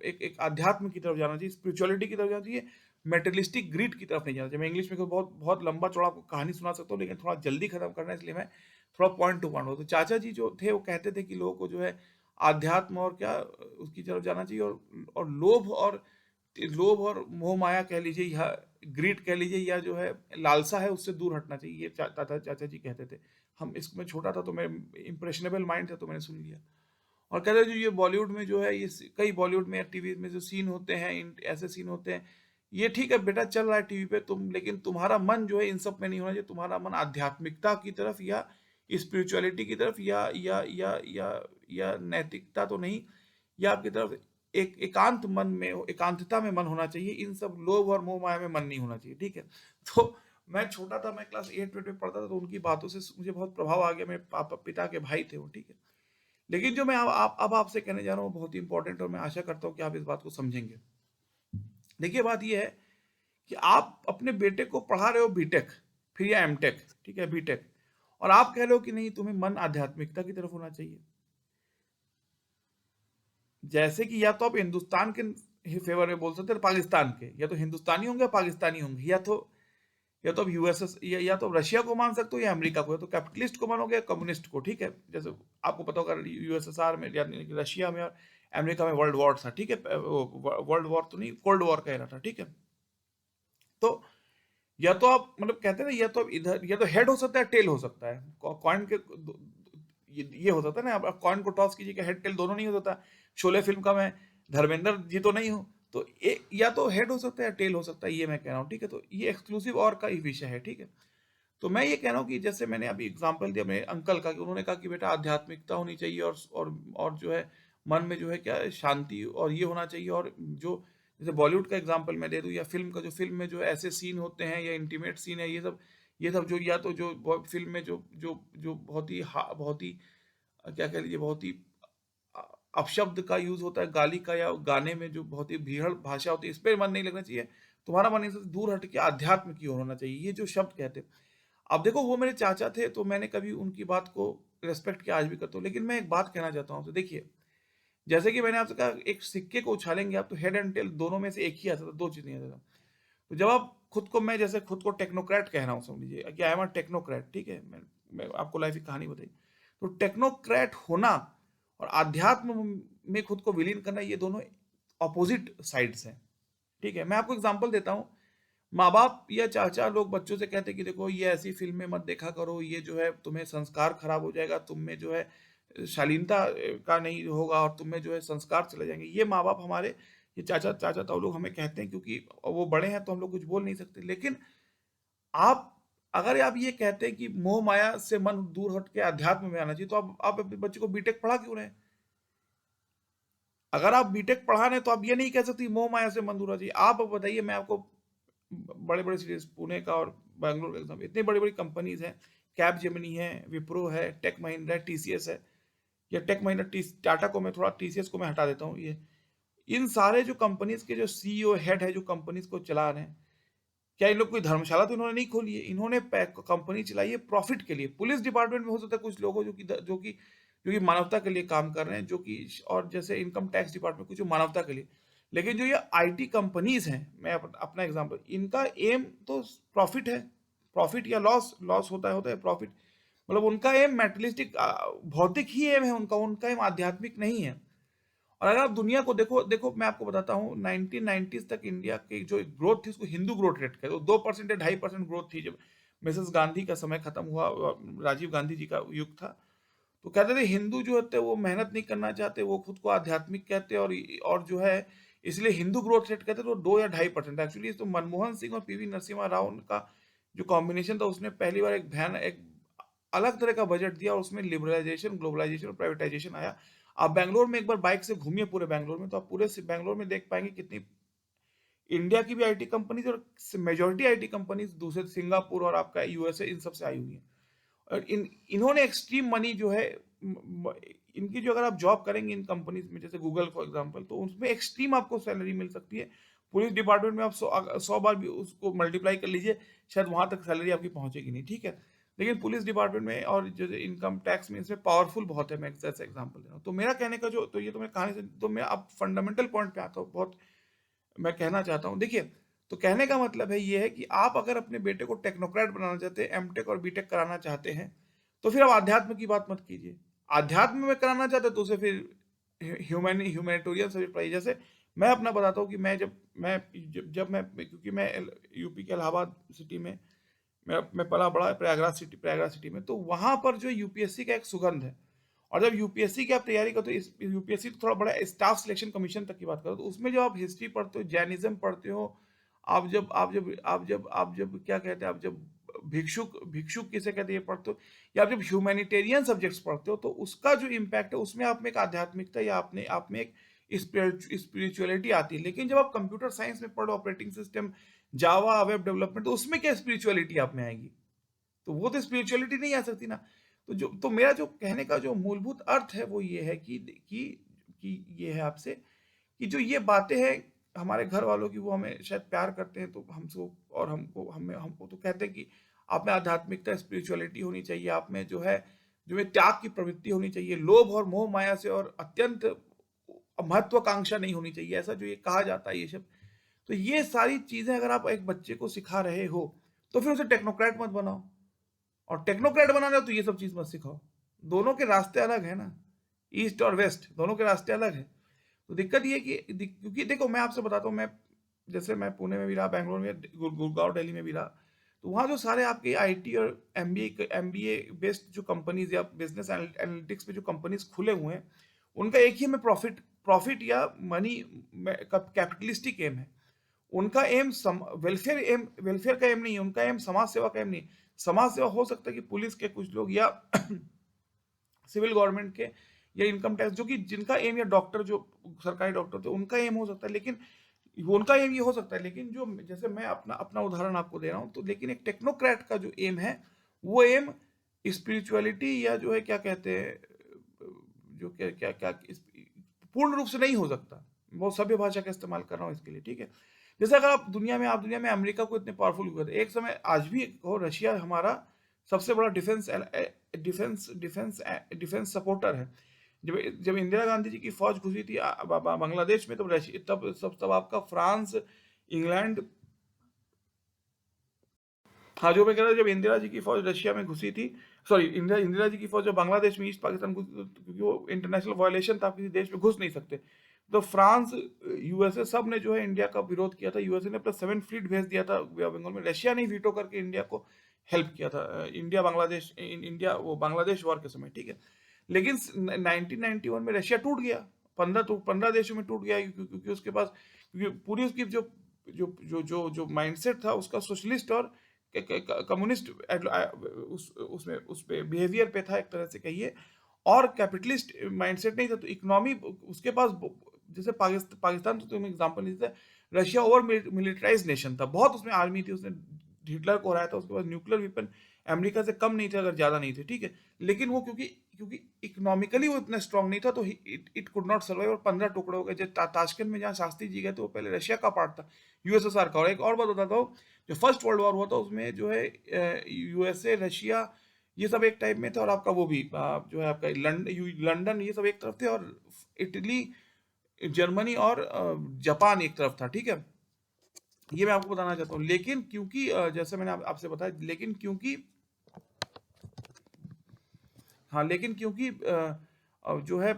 एक अध्यात्म की तरफ जाना चाहिए, स्पिरिचुअलिटी की तरफ जाना चाहिए। मेटेरियलिस्टिक ग्रीड की तरफ नहीं जाना चाहिए। मैं इंग्लिश में बहुत बहुत लंबा चौड़ा आपको कहानी सुना सकता हूँ, लेकिन थोड़ा जल्दी खत्म करना है, इसलिए मैं थोड़ा पॉइंट टू पॉइंट हो। तो चाचा जी जो थे वो कहते थे कि लोगों को जो है आध्यात्म और क्या, उसकी तरफ जाना चाहिए, और लोभ और मोह माया कह लीजिए, या ग्रीड कह लीजिए, या जो है लालसा है, उससे दूर हटना चाहिए। ये चाचा जी कहते थे। हम इसमें छोटा था, तो मैं इम्प्रेशनेबल माइंड था, तो मैंने सुन लिया। और कहते हैं जो ये बॉलीवुड में जो है, ये कई बॉलीवुड में या टीवी में जो सीन होते हैं, ऐसे सीन होते हैं, ये ठीक है बेटा, चल रहा है टीवी पे, लेकिन तुम्हारा मन जो है इन सब में नहीं होना चाहिए। तुम्हारा मन आध्यात्मिकता की तरफ, या स्पिरिचुअलिटी की तरफ, या नैतिकता तो नहीं, या आपकी तरफ एक एकांत मन में, एकांतता में मन होना चाहिए। इन सब लोभ और मोह माया में मन नहीं होना चाहिए, ठीक है। तो मैं छोटा था, मैं क्लास 8 में पढ़ता था, तो उनकी बातों से मुझे बहुत प्रभाव आ गया। मेरे पापा, पिता के भाई थे वो, ठीक है। लेकिन जो मैं अब आपसे कहने जा रहा हूँ बहुत ही इंपॉर्टेंट, और मैं आशा करता हूँ कि आप इस बात को समझेंगे। देखिए, बात यह है कि आप अपने बेटे को पढ़ा रहे हो बीटेक, फिर या एमटेक, ठीक है, बीटेक, और आप कह रहे हो कि नहीं, तुम्हें मन आध्यात्मिकता की तरफ होना चाहिए। जैसे कि या तो आप हिंदुस्तान के फेवर में बोल सकते हैं, पाकिस्तान के, या तो हिंदुस्तानी होंगे, पाकिस्तानी होंगे, या तो आप यूएसएस, या तो रशिया को मान सकते हो, या अमेरिका को, या तो कैपिटलिस्ट को मानोगे, या कम्युनिस्ट को, ठीक है। जैसे आपको पता होगा यूएसएसआर में, यानी कि रशिया में और अमेरिका में वर्ल्ड वॉर था, ठीक है। वर्ल्ड वॉर तो नहीं, कोल्ड वॉर कह रहा था, ठीक है। तो या तो आप मतलब कहते हैं ना, या तो आप इधर, या तो हेड हो सकता है, टेल हो सकता है, कॉइन के ये हो सकता है ना। आप कॉइन को टॉस कीजिए, हेड टेल दोनों नहीं हो सकता। शोले फिल्म का मैं धर्मेंद्र जी तो नहीं हूँ, तो या तो हेड हो सकता है या टेल हो सकता है, ये मैं कह रहा हूँ, ठीक है। तो ये एक्सक्लूसिव और का ही विषय है, ठीक है। तो मैं ये कह रहा हूँ कि जैसे मैंने अभी एग्जांपल दिया मेरे अंकल का, कि उन्होंने कहा कि बेटा आध्यात्मिकता होनी चाहिए, और जो है मन में जो है क्या है, शांति और ये होना चाहिए। और जो जैसे बॉलीवुड का एग्जांपल मैं दे दूं, या फिल्म का, जो फिल्म में जो ऐसे सीन होते हैं या इंटीमेट सीन है, ये सब जो, या तो जो फिल्म में जो जो जो बहुत ही क्या कह लीजिए, बहुत ही अ- अपशब्द का यूज होता है, गाली का, या गाने में जो बहुत ही भीड़ भाषा होती है, इस पे मन नहीं लगना चाहिए। तुम्हारा मन इनसे दूर हट के अध्यात्म की ओर होना चाहिए, ये जो शब्द कहते हैं। अब देखो, वो मेरे चाचा थे, तो मैंने कभी उनकी बात को रेस्पेक्ट किया, आज भी करता हूँ। लेकिन मैं एक बात कहना चाहता हूँ, तो देखिए, जैसे कि मैंने आपसे कहा, एक सिक्के को उछालेंगे आप, तो हेड एंड टेल दोनों में से एक ही आता था, दो चीज नहीं आता था। तो जब आप खुद को, मैं जैसे खुद को टेक्नोक्रेट कह रहा हूँ, समझ लीजिए कि आई एम अ टेक्नोक्रेट, ठीक है, मैं आपको लाइफ की कहानी बताई। तो टेक्नोक्रेट होना और आध्यात्म में खुद को विलीन करना, ये दोनों अपोजिट साइड्स हैं, ठीक है। मैं आपको एग्जांपल देता हूँ। माँ बाप या चाचा लोग बच्चों से कहते हैं कि देखो, ये ऐसी फिल्में मत देखा करो, ये जो है तुम्हें संस्कार खराब हो जाएगा, तुम में जो है शालीनता का नहीं होगा, और तुम में जो है संस्कार चले जाएंगे। ये माँ बाप हमारे, ये चाचा चाचा ताऊ लोग हमें कहते हैं, क्योंकि वो बड़े हैं तो हम लोग कुछ बोल नहीं सकते। लेकिन आप, अगर आप ये कहते हैं कि मोह माया से मन दूर हट के अध्यात्म में आना चाहिए, तो आप अपने बच्चे को बीटेक पढ़ा क्यों रहे हैं? अगर आप बीटेक पढ़ा रहे हैं, तो आप ये नहीं कह सकते मोह माया से मन दूर होना चाहिए। आप अब बताइए, मैं आपको बड़े बड़े सिटीज, पुणे का और बैंगलोर का एग्जाम, इतनी बड़ी बड़ी कंपनीज हैं, कैब जेमिनी है, विप्रो है, टेक महिंद्रा है, टीसीएस है, या टेक महिंद्रा, टाटा को मैं थोड़ा, टीसीएस को मैं हटा देता हूँ। ये इन सारे जो कंपनीज के जो सीईओ हेड है, जो कंपनीज को चला रहे हैं, क्या इन लोग कोई धर्मशाला तो इन्होंने नहीं खोली है? इन्होंने कंपनी चलाई है प्रॉफिट के लिए। पुलिस डिपार्टमेंट में हो सकता है कुछ लोगों जो कि मानवता के लिए काम कर रहे हैं, जो कि, और जैसे इनकम टैक्स डिपार्टमेंट कुछ जो मानवता के लिए। लेकिन जो ये आईटी कंपनीज हैं, मैं अपना एग्जांपल, इनका एम तो प्रॉफिट है। प्रॉफिट या लॉस, होता है प्रॉफिट। मतलब उनका एम मैटेरियलिस्टिक, भौतिक ही एम है उनका। उनका एम आध्यात्मिक नहीं है। और अगर आप दुनिया को देखो देखो, मैं आपको बताता हूँ, 1990s तक इंडिया की जो ग्रोथ थी, उसको हिंदू ग्रोथ रेट कहते हैं। 2% या 2.5% ग्रोथ थी, जब मिसेस गांधी का समय खत्म हुआ, राजीव गांधी जी का युग था। तो कहते थे हिंदू जो होते हैं वो मेहनत नहीं करना चाहते, वो खुद को आध्यात्मिक कहते हैं, और जो है, इसलिए हिंदू ग्रोथ रेट कहते थे, तो 2 या 2.5%। एक्चुअली तो मनमोहन सिंह और पीवी नरसिम्हा राव का जो कॉम्बिनेशन था, उसने पहली बार एक अलग तरह का बजट दिया, और उसमें लिबरलाइजेशन, ग्लोबलाइजेशन और प्राइवेटाइजेशन आया। आप बैंगलोर में एक बार बाइक से घूमिए पूरे बैंगलोर में, तो आप पूरे बैंगलोर में देख पाएंगे कितनी इंडिया की भी आईटी कंपनीज, और मेजोरिटी आईटी कंपनीज दूसरे सिंगापुर और आपका यूएसए, इन सब से आई हुई हैं। और इन्होंने एक्सट्रीम मनी जो है, इनकी जो, अगर आप जॉब करेंगे इन कंपनीज में, जैसे गूगल फॉर एग्जांपल, तो उसमें एक्सट्रीम आपको सैलरी मिल सकती है। पुलिस डिपार्टमेंट में आप 100 बार भी उसको मल्टीप्लाई कर लीजिए, शायद वहां तक सैलरी आपकी पहुंचेगी नहीं, ठीक है। लेकिन पुलिस डिपार्टमेंट में और जो इनकम टैक्स में, इसमें पावरफुल बहुत है। मैं जैसे एग्जांपल दे रहा हूँ, तो मेरा कहने का जो, तो ये तो मैं कहानी से, तो मैं अब फंडामेंटल पॉइंट पे आता हूँ, बहुत मैं कहना चाहता हूँ। देखिए, तो कहने का मतलब है ये है कि आप अगर अपने बेटे को टेक्नोक्रेट बनाना चाहते हैं, एमटेक और बीटेक कराना चाहते हैं, तो फिर आप आध्यात्म की बात मत कीजिए। आध्यात्म में कराना चाहते हैं, तो उसे फिर ह्यूमैनिटेरियन सब्जेक्ट पढ़ाइए। जैसे मैं अपना बताता हूँ कि जब मैं, क्योंकि मैं यूपी के इलाहाबाद सिटी में, मैं पला बड़ा प्रयागराज सिटी में, तो वहां पर जो यूपीएससी का एक सुगंध है। और जब यूपीएससी की आप तैयारी करते हो, इस यूपीएससी तो थोड़ा बड़ा स्टाफ सिलेक्शन कमीशन तक की बात करो, तो उसमें जब आप हिस्ट्री पढ़ते हो, जैनिज्म पढ़ते हो, आप जब क्या कहते हैं, आप जब भिक्षुक भिक्षुक किसे कहते हैं ये पढ़ते हो, या आप जब ह्यूमैनिटेरियन सब्जेक्ट्स पढ़ते हो, तो उसका जो इम्पैक्ट है, उसमें आप में एक आध्यात्मिकता, या आपने आप में एक स्पिरिचुअलिटी आती है। लेकिन जब आप कंप्यूटर साइंस में पढ़ो, ऑपरेटिंग सिस्टम, जावा, वेब डेवलपमेंट, तो उसमें क्या स्पिरिचुअलिटी आप में आएगी? तो वो तो स्पिरिचुअलिटी नहीं आ सकती ना। तो मेरा जो कहने का जो मूलभूत अर्थ है, वो ये है कि ये है आपसे, कि जो ये बातें हैं हमारे घर वालों की, वो हमें शायद प्यार करते हैं, तो हमको, और हमको तो कहते हैं कि आप में आध्यात्मिकता, स्पिरिचुअलिटी होनी चाहिए, आप में जो है, जो है त्याग की प्रवृत्ति होनी चाहिए, लोभ और मोह माया से और अत्यंत महत्वाकांक्षा नहीं होनी चाहिए, ऐसा जो ये कहा जाता है, ये सब। तो ये सारी चीजें अगर आप एक बच्चे को सिखा रहे हो, तो फिर उसे टेक्नोक्रेट मत बनाओ। और टेक्नोक्रेट बनाना है, तो ये सब चीज मत सिखाओ। दोनों के रास्ते अलग है ना, ईस्ट और वेस्ट दोनों के रास्ते अलग है। तो दिक्कत ये है कि क्योंकि देखो, मैं आपसे बताता हूँ, मैं जैसे मैं पुणे में भी रहा, बैंगलोर में, गुड़गांव, दिल्ली में भी रहा। तो वहाँ जो सारे आपके आईटी और एमबीए बेस्ड जो कंपनीज, या बिजनेस एनालिटिक्स में जो कंपनीज खुले हुए हैं, उनका एक ही में प्रॉफिट प्रॉफिट या मनी कैपिटलिस्टिक एम है। उनका एम वेलफेयर का एम नहीं है, उनका एम समाज सेवा का एम नहीं। समाज सेवा हो सकता है कि पुलिस के कुछ लोग या सिविल गवर्नमेंट के या इनकम टैक्स, जो कि जिनका एम, या डॉक्टर जो सरकारी डॉक्टर थे उनका एम हो सकता है, लेकिन उनका एम ये हो सकता है, लेकिन जो जैसे मैं अपना अपना उदाहरण आपको दे रहा हूँ, तो लेकिन एक टेक्नोक्रेट का जो एम है, वो एम स्पिरिचुअलिटी या जो है क्या कहते हैं, जो क्या क्या क्या पूर्ण रूप से नहीं हो सकता। बहुत सभ्य भाषा का इस्तेमाल कर रहा हूँ इसके लिए, ठीक है। जैसे अगर आप दुनिया में अमेरिका को इतने पावरफुल हुए थे एक समय, आज भी हो, रशिया हमारा सबसे बड़ा डिफेंस सपोर्टर है। जब जब इंदिरा गांधी जी की फौज घुसी थी बांग्लादेश में, तब आपका फ्रांस, इंग्लैंड, हाँ, जो मैं कह रहा था, जब इंदिरा जी की फौज रशिया में घुसी थी, सॉरी, इंदिरा जी की फौज जब बांग्लादेश में ईस्ट पाकिस्तान घुसी, क्योंकि वो इंटरनेशनल वायलेशन था, आप किसी देश में घुस नहीं सकते, तो फ्रांस, यूएसए सब ने जो है इंडिया का विरोध किया था। यूएसए ने अपना 7 फ्लीट भेज दिया था बे ऑफ बंगाल में। रशिया ने वीटो करके इंडिया को हेल्प किया था, इंडिया वो बांग्लादेश वॉर के समय, ठीक है। लेकिन 1991 में रशिया टूट गया, 15 देशों में टूट गया, क्योंकि उसके पास, क्योंकि पूरी उसकी जो माइंडसेट था उसका सोशलिस्ट और कम्युनिस्ट उसमें उस पे बिहेवियर पे था, एक तरह से कहिए, और कैपिटलिस्ट माइंडसेट नहीं था। तो इकोनॉमी उसके पास, जैसे पाकिस्तान तो तुम एग्जांपल नहीं देते, रशिया ओवर मिलिटराइज नेशन था, बहुत उसमें आर्मी थी, उसने हिटलर को हराया था, उसके पास न्यूक्लियर वेपन अमेरिका से कम नहीं थे, अगर ज्यादा नहीं थे, ठीक है। लेकिन वो क्योंकि क्योंकि इकोनॉमिकली वो इतना स्ट्रांग नहीं था, तो इट कुड नॉट सर्वाइव, और 15 टुकड़े हो गए। जब ताशकंद में जहाँ शास्त्री जी गए, तो वो पहले रशिया का पार्ट था, यूएसएसआर का। और एक और बात बताता हूँ, जो फर्स्ट वर्ल्ड वॉर हुआ था उसमें जो है यूएसए, रशिया, ये सब एक टाइप में थे, और आपका वो भी जो है आपका लंदन, ये सब एक तरफ थे, और इटली, जर्मनी और जापान एक तरफ था, ठीक है। ये मैं आपको बताना चाहता हूँ। लेकिन क्योंकि जैसे मैंने आपसे बताया, लेकिन क्योंकि, हाँ, लेकिन क्योंकि जो है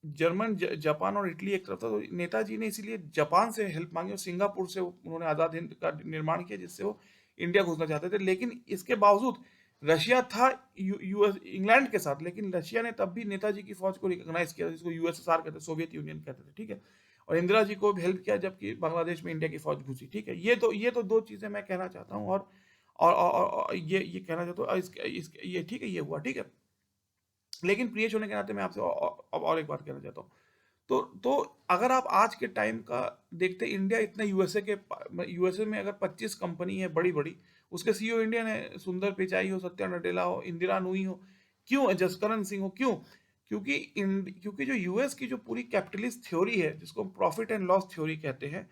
जापान और इटली एक तरफ था, तो नेताजी ने इसीलिए जापान से हेल्प मांगी, और सिंगापुर से उन्होंने आज़ाद हिंद का निर्माण किया, जिससे वो इंडिया घुसना चाहते थे। लेकिन इसके बावजूद रशिया था यूएस इंग्लैंड के साथ, लेकिन रशिया ने तब भी नेताजी की फौज को रिकॉग्नाइज किया, जिसको यूएसएसआर कहते थे, सोवियत यूनियन कहते थे, ठीक है। और इंदिरा जी को भी हेल्प किया जबकि बांग्लादेश में इंडिया की फौज घुसी, ठीक है। ये तो दो चीजें मैं कहना चाहता हूँ, और ये कहना चाहता हूँ, ये ठीक है, ये हुआ, ठीक है। लेकिन प्रियेश होने के नाते मैं आपसे अब और एक बात कहना चाहता हूँ। तो अगर आप आज के टाइम का देखते, इंडिया इतना यूएसए में अगर 25 कंपनी है बड़ी बड़ी, उसके सीईओ इंडियन है, सुंदर पिचाई हो, सत्या नडेला हो, इंदिरा नूई हो, क्यों, जसकरण सिंह हो, क्यों? क्योंकि जो यूएस की जो पूरी कैपिटलिस्ट थ्योरी है, जिसको हम प्रॉफिट एंड लॉस थ्योरी कहते हैं,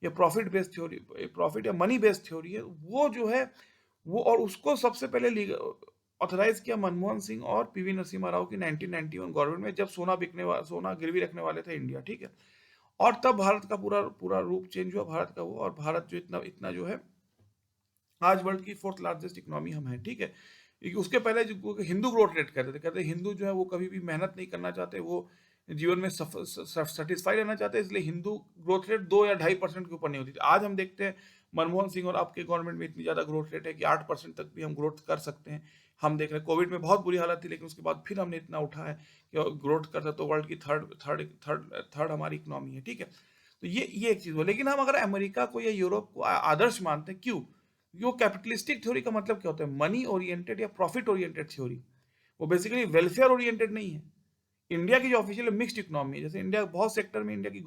या प्रॉफिट या मनी बेस्ड थ्योरी है, वो जो है, वो, और उसको सबसे पहले ऑथराइज किया मनमोहन सिंह और पीवी नरसिम्हा राव की 1991 गवर्नमेंट में, जब सोना गिरवी रखने वाले थे इंडिया, ठीक है। और तब भारत का पूरा पूरा रूप चेंज हुआ, भारत का वो, और भारत जो इतना इतना जो है, आज वर्ल्ड की 4th लार्जेस्ट इकोनॉमी हम हैं, ठीक है। क्योंकि उसके पहले जो हिंदू ग्रोथ रेट कहते थे हिंदू जो है वो कभी भी मेहनत नहीं करना चाहते, वो जीवन में सेटिस्फाई रहना चाहते हैं, इसलिए हिंदू ग्रोथ रेट 2 या 2.5% के ऊपर नहीं होती थी। आज हम देखते हैं मनमोहन सिंह और आपके गवर्नमेंट में इतनी ज़्यादा ग्रोथ रेट है कि 8% तक भी हम ग्रोथ कर सकते हैं। हम देख रहे हैं कोविड में बहुत बुरी हालत थी, लेकिन उसके बाद फिर हमने इतना उठा है कि ग्रोथ कर सकते, तो वर्ल्ड की थर्ड हमारी इकोनॉमी है, ठीक है। तो ये एक चीज़ हो। लेकिन हम अगर अमेरिका को या यूरोप को आदर्श मानते हैं, क्यों? यो कैपिटलिस्टिक थ्योरी का मतलब क्या होता है? मनी ओरिएंटेड या प्रॉफिट ओरिएंटेड थ्योरी। वो बेसिकली वेलफेयर ओरिएंटेड नहीं है। इंडिया की जो ऑफिशियल मिक्स्ड इकोनॉमी है, जैसे इंडिया बहुत सेक्टर में, इंडिया की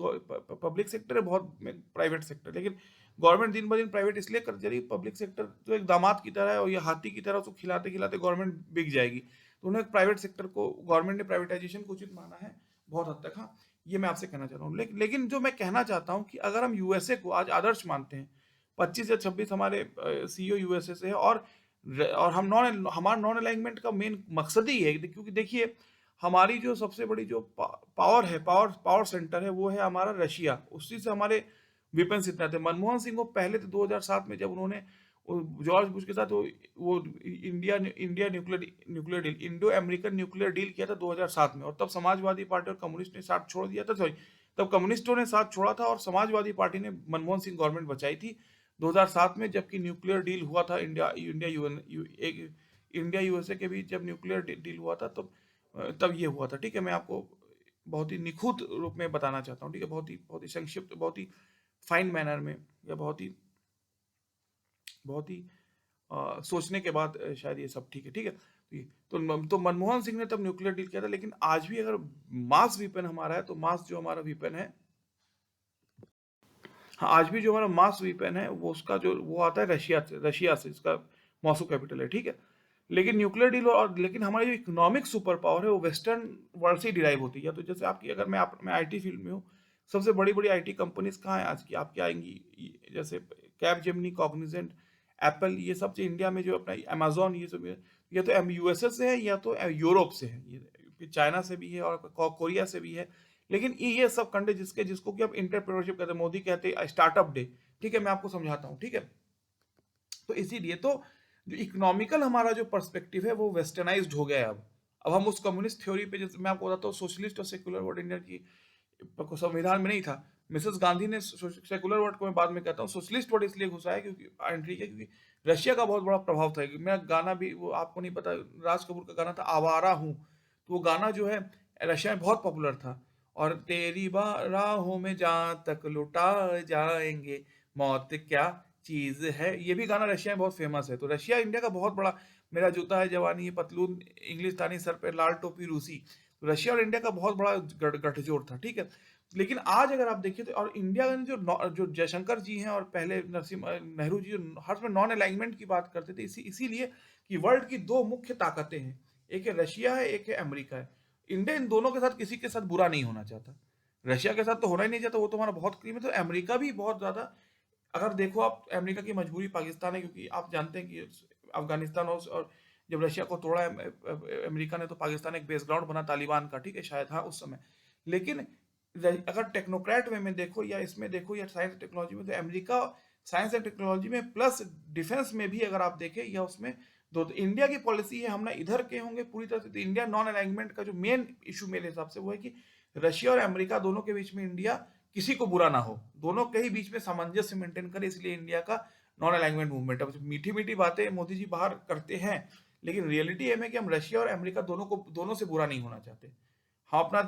पब्लिक सेक्टर है, बहुत प्राइवेट सेक्टर, लेकिन गवर्नमेंट दिन ब दिन प्राइवेट इसलिए कर जा रही है, पब्लिक सेक्टर जो एक दामाद की तरह है, और ये हाथी की तरह, उसको खिलाते खिलाते गवर्नमेंट बिक जाएगी। तो उन्हें प्राइवेट सेक्टर को, गवर्नमेंट ने प्राइवेटाइजेशन को उचित माना है बहुत हद तक। हाँ, ये मैं आपसे कहना चाहता हूँ। लेकिन जो मैं कहना चाहता हूँ कि अगर हम यूएसए को आज आदर्श मानते हैं, 25 या 26 हमारे सीईओ यूएसए से है, और हमारा नॉन अलाइनमेंट का मेन मकसद ही है, क्योंकि देखिए, हमारी जो सबसे बड़ी जो पावर है, पावर सेंटर है, वो है हमारा रशिया। उसी से हमारे वेपन्स इतना थे। मनमोहन सिंह को पहले तो 2007 में जब उन्होंने जॉर्ज बुश के साथ वो India nuclear deal, Indo American nuclear deal किया था 2007 में, और तब समाजवादी पार्टी और कम्युनिस्ट ने साथ छोड़ दिया था, सॉरी, तब कम्युनिस्टों ने साथ छोड़ा था, और समाजवादी पार्टी ने मनमोहन सिंह गवर्नमेंट बचाई थी 2007 में, जबकि न्यूक्लियर डील हुआ था इंडिया इंडिया यूएन एक इंडिया यूएसए के बीच, जब न्यूक्लियर डील हुआ था, तब ये हुआ था, ठीक है। मैं आपको बहुत ही निखुत रूप में बताना चाहता हूँ, ठीक है, बहुत ही संक्षिप्त, बहुत ही फाइन मैनर में, या बहुत ही सोचने के बाद शायद ये सब ठीक है, ठीक है। तो मनमोहन सिंह ने तब न्यूक्लियर डील किया था, लेकिन आज भी अगर मास वीपन हमारा है, तो मास जो हमारा वीपन है, हाँ, आज भी जो हमारा मास वीपन है वो उसका जो वो आता है रशिया से इसका मॉस्को कैपिटल है, ठीक है। लेकिन न्यूक्लियर डील और लेकिन हमारी जो इकोनॉमिक सुपर पावर है वो वेस्टर्न वर्ल्ड से डिराइव होती है। तो जैसे आपकी अगर मैं आईटी फील्ड में हूँ, सबसे बड़ी बड़ी आईटी कंपनीज कहाँ है आज की आपकी आएंगी, जैसे कैप जेमिनी, कॉग्निजेंट, एप्पल, ये सब जो इंडिया में जो अपना अमेजोन, ये सब या तो यूएसए से है या तो यूरोप से है, ये चाइना से भी है और कोरिया से भी है। लेकिन ये सब कंट्री जिसको कि आप इंटरप्रेन्योरशिप कहते हैं, मोदी कहते हैं स्टार्टअप डे, ठीक है, मैं आपको समझाता हूँ, ठीक है। तो इसीलिए तो जो इकोनॉमिकल हमारा जो पर्सपेक्टिव है वो वेस्टर्नाइज्ड हो गया है अब हम उस कम्युनिस्ट थ्योरी पे, जैसे मैं आपको बताता हूँ, सोशलिस्ट और सेकुलर वर्ड इंडिया की संविधान में नहीं था। मिसेस गांधी ने सेकुलर वर्ड को मैं बाद में कहता हूँ, सोशलिस्ट वर्ड इसलिए घुसा है क्योंकि एंट्री है, क्योंकि रशिया का बहुत बड़ा प्रभाव था। मेरा गाना भी वो आपको नहीं पता, राज कपूर का गाना था आवारा हूँ, तो वो गाना जो है रशिया में बहुत पॉपुलर था। और तेरी राहों में जहां तक लुटा जाएंगे, मौत क्या चीज है, ये भी गाना रशिया में बहुत फेमस है। तो रशिया इंडिया का बहुत बड़ा, मेरा जूता है जवानी पतलून इंग्लिस्तानी सर पे लाल टोपी रूसी, तो रशिया और इंडिया का बहुत बड़ा गठजोड़ था, ठीक है। लेकिन आज अगर आप देखिए तो, और इंडिया में जो जयशंकर जी हैं और पहले नरसिम्हा नेहरू जी हर समय नॉन अलाइनमेंट की बात करते थे, इसीलिए कि वर्ल्ड की दो मुख्य ताकतें हैं, एक है रशिया है, एक है अमेरिका है। इंडिया इन दोनों के साथ किसी के साथ बुरा नहीं होना चाहता, रशिया के साथ तो होना ही नहीं चाहता, वो तो हमारा बहुत करीब है। तो अमेरिका भी बहुत ज्यादा, अगर देखो आप, अमेरिका की मजबूरी पाकिस्तान है, क्योंकि आप जानते हैं कि अफगानिस्तान और जब रशिया को तोड़ा अमेरिका ने, तो पाकिस्तान एक बेस ग्राउंड बना तालिबान का, ठीक है, शायद हाँ उस समय। लेकिन अगर टेक्नोक्रेट वे में देखो या इसमें देखो या साइंस टेक्नोलॉजी में, तो अमेरिका साइंस एंड टेक्नोलॉजी में प्लस डिफेंस में भी अगर आप देखें या उसमें दो, तो इंडिया की पॉलिसी है, हम ना इधर के होंगे पूरी तरह से। तो इंडिया नॉन अलाइनमेंट का जो मेन इशू मेरे हिसाब से वो है कि रशिया और अमेरिका दोनों के बीच में इंडिया किसी को बुरा ना हो, दोनों के ही बीच में सामंजस्य मेंटेन करे, इसलिए इंडिया का नॉन अलाइनमेंट मूवमेंट। अब मीठी मीठी बातें मोदी जी बाहर करते हैं, लेकिन रियलिटी ये है कि हम रशिया और अमेरिका दोनों से बुरा नहीं होना चाहते। हम अपना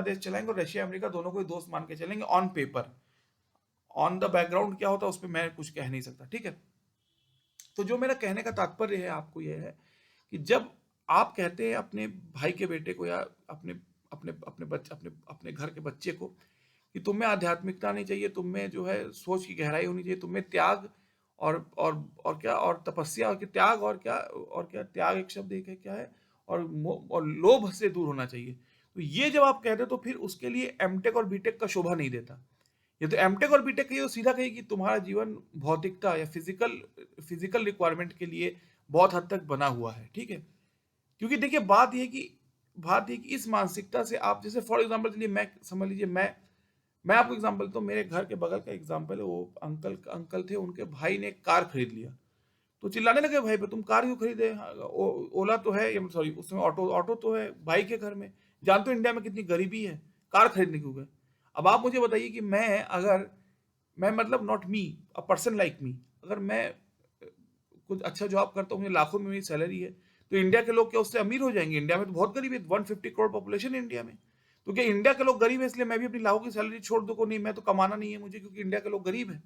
देश चलाएंगे, और रशिया अमेरिका दोनों को ही दोस्त मान के चलेंगे on paper. On the background क्या होता है उस पर मैं कुछ कह नहीं सकता, ठीक है। तो जो मेरा कहने का तात्पर्य है आपको यह है कि जब आप कहते हैं अपने भाई के बेटे को या अपने अपने अपने बच्चे अपने घर के बच्चे को कि तुम में आध्यात्मिकता नहीं चाहिए, तुम में जो है सोच की गहराई होनी चाहिए, तुम में त्याग और क्या, और तपस्या, और त्याग, और क्या त्याग एक शब्द एक है क्या है, और लोभ से दूर होना चाहिए। तो ये जब आप कहते हो तो फिर उसके लिए एमटेक और बीटेक का शोभा नहीं देता। ये तो एमटेक और बीटेक ये तो सीधा कही कि तुम्हारा जीवन भौतिकता या फिजिकल रिक्वायरमेंट के लिए बहुत हद तक बना हुआ है, ठीक है। क्योंकि देखिए बात ये कि इस मानसिकता से आप, जैसे फॉर एग्जांपल चलिए मैं समझ लीजिए, मैं आपको एग्जांपल, तो मेरे घर के बगल का एग्जांपल है, वो अंकल थे, उनके भाई ने एक कार खरीद लिया, तो चिल्लाने लगे भाई पे, तुम कार क्यों खरीदे, ओला तो है, सॉरी उसमें ऑटो तो है भाई के घर में, जानते हो इंडिया में कितनी गरीबी है, कार खरीदने क्यों गए। अब आप मुझे बताइए कि मैं मतलब not me, a person like me, अगर मैं कुछ अच्छा जॉब करता हूँ, मुझे लाखों में मेरी सैलरी है, तो इंडिया के लोग क्या उससे अमीर हो जाएंगे। इंडिया में तो बहुत गरीब है, 150 करोड़ पॉपुलेशन है इंडिया में। तो क्या इंडिया के लोग गरीब है इसलिए मैं भी अपनी लाखों की सैलरी छोड़ दूँ, को नहीं मैं तो कमाना नहीं है मुझे क्योंकि इंडिया के लोग गरीब है।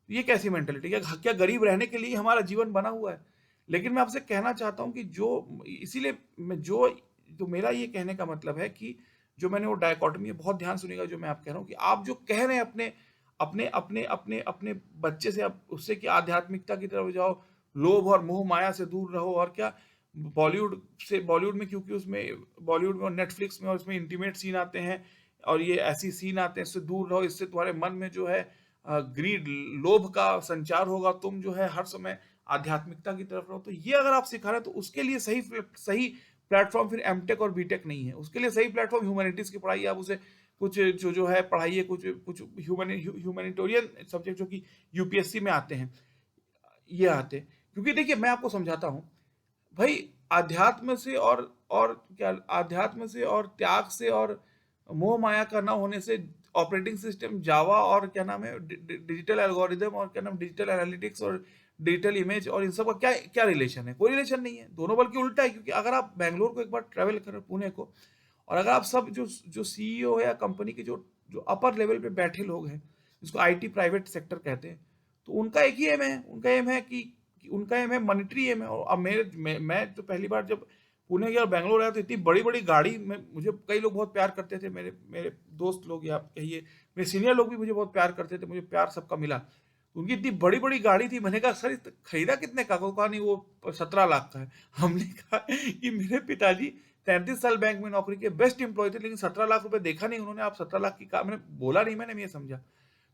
ये कैसी मेंटेलिटी, क्या गरीब रहने के लिए हमारा जीवन बना हुआ है। लेकिन मैं आपसे कहना चाहता हूँ कि जो इसीलिए मैं जो मेरा ये कहने का मतलब है कि जो मैंने वो डायकोटमी, बहुत ध्यान सुनिएगा जो मैं आप कह रहा हूँ, कि आप जो कह रहे हैं अपने अपने अपने अपने अपने बच्चे से, आप उससे कि आध्यात्मिकता की तरफ जाओ, लोभ और मोह माया से दूर रहो, और क्या बॉलीवुड में, क्योंकि उसमें बॉलीवुड में और नेटफ्लिक्स में और उसमें इंटीमेट सीन आते हैं और ये ऐसी सीन आते हैं, इससे दूर रहो, इससे तुम्हारे मन में जो है ग्रीड, लोभ का संचार होगा, तुम जो है हर समय आध्यात्मिकता की तरफ रहो। तो ये अगर आप सिखा रहे हैं तो उसके लिए सही प्लेटफॉर्म फिर एमटेक और बीटेक नहीं है, उसके लिए सही प्लेटफॉर्म ह्यूमैनिटीज की पढ़ाई, आप उसे कुछ जो है पढ़ाइए, कुछ ह्यूमैनिटेरियन सब्जेक्ट जो कि यूपीएससी में आते हैं, ये आते। क्योंकि देखिए मैं आपको समझाता हूँ भाई, आध्यात्म से और त्याग से और मोह माया का ना होने से ऑपरेटिंग सिस्टम जावा और क्या नाम है डिजिटल एल्गोरिदम और क्या नाम डिजिटल एनालिटिक्स और डिजिटल इमेज और इन सब का क्या क्या रिलेशन है, कोई रिलेशन नहीं है, दोनों बल्कि उल्टा है। क्योंकि अगर आप बैंगलोर को एक बार ट्रैवल करें, पुणे को, और अगर आप सब जो सीईओ है या कंपनी के जो जो अपर लेवल पे बैठे लोग हैं, जिसको आईटी प्राइवेट सेक्टर कहते हैं, तो उनका एक ही एम है, उनका एम है कि उनका एम है, मॉनिटरी एम है। और अब मैं तो पहली बार जब पुणे गया और बैंगलोर आया तो इतनी बड़ी बड़ी गाड़ी में मुझे कई लोग बहुत प्यार करते थे, मेरे मेरे दोस्त लोग या आप कहिए मेरे सीनियर लोग भी मुझे बहुत प्यार करते थे, मुझे प्यार सबका मिला। उनकी इतनी बड़ी बड़ी गाड़ी थी, मैंने कहा सर खरीदा कितने का? कहा नहीं वो 17 लाख का है। हमने कहा कि मेरे पिताजी 33 साल बैंक में नौकरी के बेस्ट एम्प्लॉय थे, लेकिन 17 लाख रुपए देखा नहीं उन्होंने, आप 17 लाख की कार? मैंने बोला नहीं, मैंने ये समझा।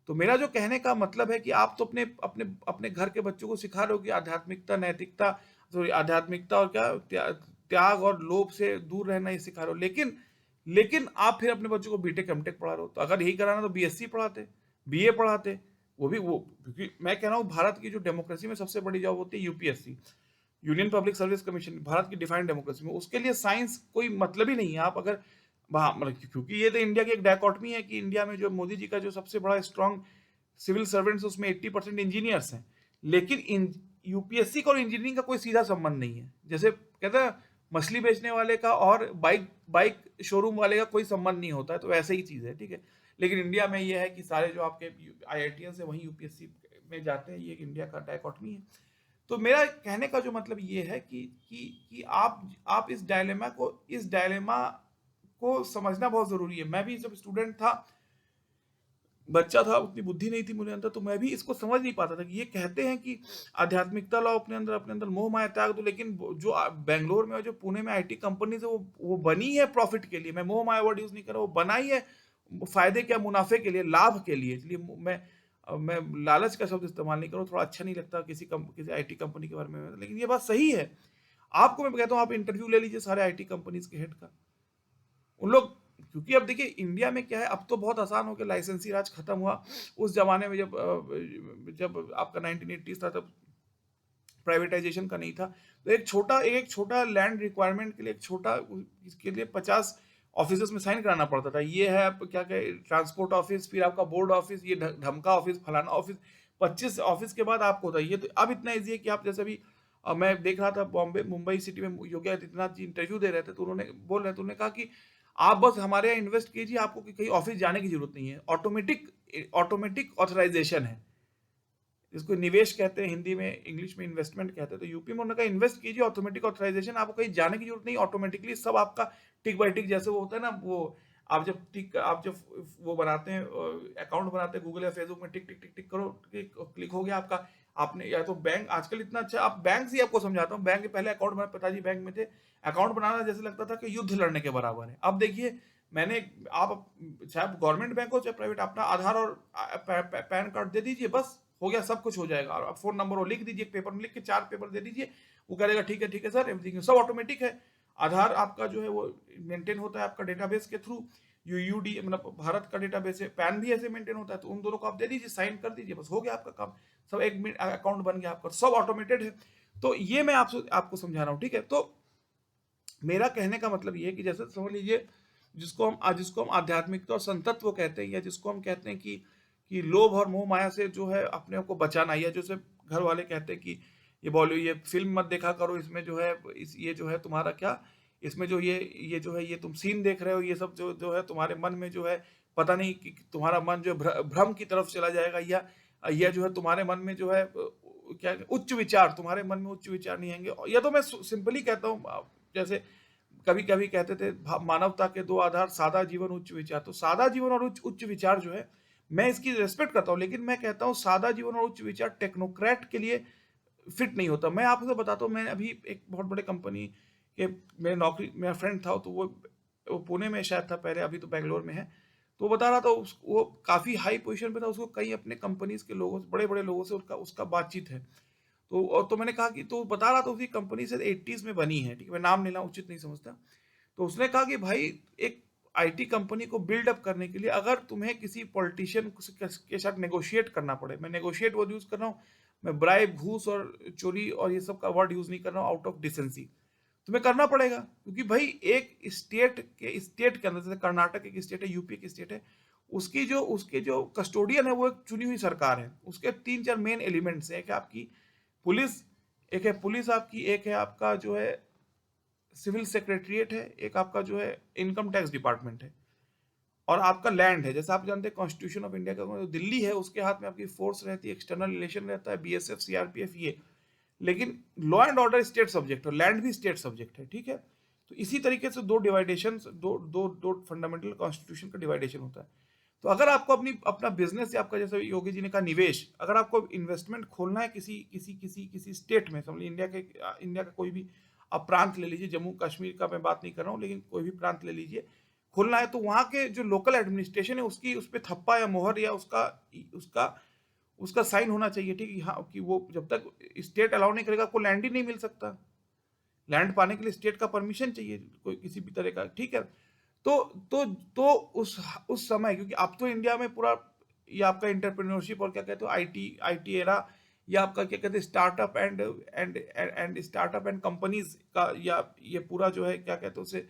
तो मेरा जो कहने का मतलब है कि आप तो अपने अपने अपने घर के बच्चों को सिखा रहे हो कि आध्यात्मिकता, नैतिकता, सॉरी आध्यात्मिकता और क्या त्याग और लोभ से दूर रहना ये सिखा रहे हो, लेकिन लेकिन आप फिर अपने बच्चों को बीटेक एमटेक पढ़ा रहे हो। तो अगर यही कराना तो बीएससी पढ़ाते, बीए पढ़ाते। वो भी वो, क्योंकि मैं कह रहा हूँ भारत की जो डेमोक्रेसी में सबसे बड़ी जॉब होती है UPSC, union public service commission, Bharat की डिफाइंड डेमोक्रेसी में उसके लिए साइंस कोई मतलब ही नहीं है। आप अगर मतलब क्योंकि ये तो इंडिया की एक डायकॉटमी है कि इंडिया में जो मोदी जी का जो सबसे बड़ा स्ट्रांग सिविल सर्वेंट्स उसमें 80% इंजीनियर्स हैं, लेकिन यूपीएससी का और इंजीनियरिंग का कोई सीधा संबंध नहीं है। जैसे कहते हैं मछली बेचने वाले का और बाइक बाइक शोरूम वाले का कोई संबंध नहीं होता है, तो वैसे ही चीज़ है, ठीक है। लेकिन इंडिया में ये है कि सारे जो आपके आईआईटीएन से वहीं यूपीएससी में जाते हैं, ये इंडिया का डायकॉटमी है। तो मेरा कहने का जो मतलब ये है कि आप इस डायलेमा को समझना बहुत ज़रूरी है। मैं भी जब स्टूडेंट था, बच्चा था, उतनी बुद्धि नहीं थी मुझे अंदर, तो मैं भी इसको समझ नहीं पाता था कि ये कहते हैं कि आध्यात्मिकता लाओ अपने अंदर मोह माया त्याग दो, लेकिन जो बेंगलोर में और जो पुणे में आईटी कंपनी है वो बनी है प्रॉफिट के लिए। मैं मोह माया वर्ड यूज नहीं कर रहा, वो बना ही है फायदे क्या, मुनाफे के लिए, लाभ के लिए। इसलिए मैं लालच का शब्द इस्तेमाल नहीं करूँ, थोड़ा अच्छा नहीं लगता किसी आईटी कंपनी के बारे में, लेकिन ये बात सही है। आपको मैं कहता हूँ आप इंटरव्यू ले लीजिए सारे आईटी कंपनीज के हेड का, उन लोग, क्योंकि अब देखिए इंडिया में क्या है, अब तो बहुत आसान हो गया, लाइसेंसी राज खत्म हुआ। उस जमाने में जब आपका 1980s था, तब प्राइवेटाइजेशन का नहीं था, तो एक छोटा लैंड रिक्वायरमेंट के लिए, एक छोटा इसके लिए 50 ऑफिस में साइन कराना पड़ता था। ये है आप क्या कहे, ट्रांसपोर्ट ऑफिस, फिर आपका बोर्ड ऑफिस, ये धमका ऑफिस, फलाना ऑफिस, 25 ऑफिस के बाद आपको होता है ये। तो अब इतना ईजी है कि आप जैसे भी मैं देख रहा था बॉम्बे मुंबई सिटी में योगी आदित्यनाथ जी इंटरव्यू दे रहे थे, तो उन्होंने बोल रहे थे, उन्होंने कहा कि आप बस हमारे यहाँ इन्वेस्ट कीजिए, आपको कहीं ऑफिस जाने की जरूरत नहीं है, ऑटोमेटिक ऑथराइजेशन है, इसको निवेश कहते हैं हिंदी में, इंग्लिश में इन्वेस्टमेंट कहते हैं। तो यूपी में उन्होंने कहा इन्वेस्ट कीजिए, ऑटोमेटिक ऑथराइजेशन, आपको कहीं जाने की जरूरत नहीं, ऑटोमेटिकली सब आपका टिक बाय टिक, जैसे वो होता है ना, वो आप जब वो बनाते हैं अकाउंट बनाते हैं गूगल या फेसबुक में, टिक टिक टिक टिक करो, क्लिक हो गया आपका। आपने या तो बैंक, आजकल इतना अच्छा, आप बैंक से आपको समझाता हूँ, बैंक के पहले अकाउंट बना, पिताजी बैंक में थे, अकाउंट बनाना जैसे लगता था कि युद्ध लड़ने के बराबर है। अब देखिए मैंने, आप चाहे गवर्नमेंट बैंक हो चाहे प्राइवेट, अपना आधार और पैन कार्ड दे दीजिए, बस हो गया, सब कुछ हो जाएगा। और फोन नंबर वो लिख दीजिए, पेपर में लिख के 4 पेपर दे दीजिए, वो करेगा ठीक है सर, एवरीथिंग सब ऑटोमेटिक है। आधार आपका जो है वो मेंटेन होता है आपका डेटाबेस के थ्रू, यूयूडी मतलब भारत का डेटाबेस है, पैन भी ऐसे मेंटेन होता है, तो उन दोनों को आप दे दीजिए, साइन कर दीजिए, बस हो गया आपका काम, सब 1 मिनट अकाउंट बन गया आपका, सब ऑटोमेटेड है। तो ये मैं आपको समझा रहा हूँ, ठीक है। तो मेरा कहने का मतलब ये है कि जैसे समझ लीजिए, जिसको हम आध्यात्मिकता और संतत्व कहते हैं, या जिसको हम कहते हैं कि लोभ और मोह माया से जो है अपने आप को बचाना, या जैसे घर वाले कहते हैं कि ये फिल्म मत देखा करो, इसमें जो है ये जो है तुम्हारा क्या, इसमें जो ये जो है ये तुम सीन देख रहे हो, ये सब जो है तुम्हारे मन में जो है, पता नहीं कि तुम्हारा मन जो है भ्रम की तरफ चला जाएगा, या जो है तुम्हारे मन में जो है क्या उच्च विचार, तुम्हारे मन में उच्च विचार नहीं आएंगे। या तो मैं सिंपली कहता हूँ, जैसे कभी कभी कहते थे मानवता के 2 आधार, सादा जीवन उच्च विचार। तो सादा जीवन और उच्च विचार जो है, मैं इसकी रेस्पेक्ट करता हूँ, लेकिन मैं कहता हूँ सादा जीवन और उच्च विचार टेक्नोक्रेट के लिए फिट नहीं होता। मैं आपको बताता हूँ, मैं अभी एक बहुत बड़े कंपनी के मेरा फ्रेंड था, तो वो पुणे में शायद था पहले, अभी तो बेंगलोर में है। तो वो बता रहा था, वो काफ़ी हाई पोजीशन पे था, उसको कई अपने कंपनीज के लोगों से, बड़े बड़े लोगों से उसका बातचीत है। तो मैंने कहा कि, तो बता रहा था उसकी कंपनी से 80s में बनी है, ठीक है, मैं नाम लेना उचित नहीं समझता। तो उसने कहा कि भाई एक आईटी कंपनी को बिल्ड अप करने के लिए अगर तुम्हें किसी पॉलिटिशियन के साथ नेगोशिएट करना पड़े, मैं नेगोशिएट वर्ड यूज कर रहा हूँ, मैं ब्राइब, घूस और चोरी और ये सब का वर्ड यूज नहीं कर रहा हूँ, आउट ऑफ डिसेंसी, तुम्हें करना पड़ेगा। क्योंकि भाई एक स्टेट के अंदर, जैसे कर्नाटक एक स्टेट है, यूपी की स्टेट है, उसके जो कस्टोडियन है वो एक चुनी हुई सरकार है। उसके 3-4 मेन एलिमेंट्स हैं, एक आपकी पुलिस, आपकी, एक है आपका जो है सिविल सेक्रेटरीट है, एक आपका जो है इनकम टैक्स डिपार्टमेंट है, और आपका लैंड है। जैसे आप जानते हैं कॉन्स्टिट्यूशन ऑफ इंडिया का जो दिल्ली है, उसके हाथ में आपकी फोर्स रहती है, एक्सटर्नल रिलेशन रहता है, बीएसएफ, सीआरपीएफ, ये। लेकिन law and order state subject है, लैंड भी स्टेट सब्जेक्ट है, ठीक है। तो इसी तरीके से दो डिवाइडेशन, दो दो दो फंडामेंटल कॉन्स्टिट्यूशन का डिवाइडेशन होता है। तो अगर आपको अपना बिजनेस या आपका, जैसे योगी जी ने कहा, निवेश, अगर आपको इन्वेस्टमेंट खोलना है किसी स्टेट में, समझ लीजिए इंडिया का कोई भी आप प्रांत ले लीजिए, जम्मू कश्मीर का मैं बात नहीं कर रहा हूँ, लेकिन कोई भी प्रांत ले लीजिए, खोलना है, तो वहाँ के जो लोकल एडमिनिस्ट्रेशन है उसकी उस पर थप्पा या मोहर या उसका उसका उसका साइन होना चाहिए, ठीक है, हाँ, कि वो जब तक स्टेट अलाउ नहीं करेगा आपको लैंड ही नहीं मिल सकता। लैंड पाने के लिए स्टेट का परमिशन चाहिए कोई किसी भी तरह का, ठीक है। तो तो तो उस समय, क्योंकि अब तो इंडिया में पूरा ये आपका इंटरप्रेन्योरशिप और क्या कहते हो आईटी एरा, या आपका क्या कहते हैं startup and startup and companies का, या ये पूरा जो है क्या कहते हैं उसे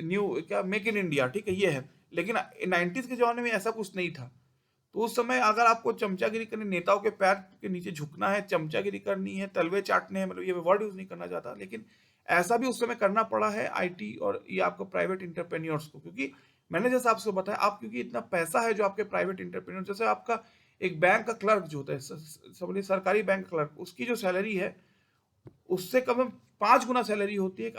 न्यू क्या मेक इन इंडिया, ठीक है, ये है। लेकिन 90s के जमाने में ऐसा कुछ नहीं था। तो उस समय अगर आपको चमचागिरी करनी, नेताओं के पैर के नीचे झुकना है, चमचागिरी करनी है, तलवे चाटने हैं, मतलब ये वर्ड यूज नहीं करना चाहता, लेकिन ऐसा भी उस समय करना पड़ा है आईटी और ये आपको प्राइवेट इंटरप्रेन्योर्स को, क्योंकि मैंने जैसे आपको बताया, आप क्योंकि इतना पैसा है जो आपके प्राइवेट इंटरप्रेन्योर, जैसे आपका एक बैंक का क्लर्क जो होता है, समझिए सरकारी बैंक क्लर्क, उसकी जो सैलरी है उससे कम 5 गुना सैलरी होती है एक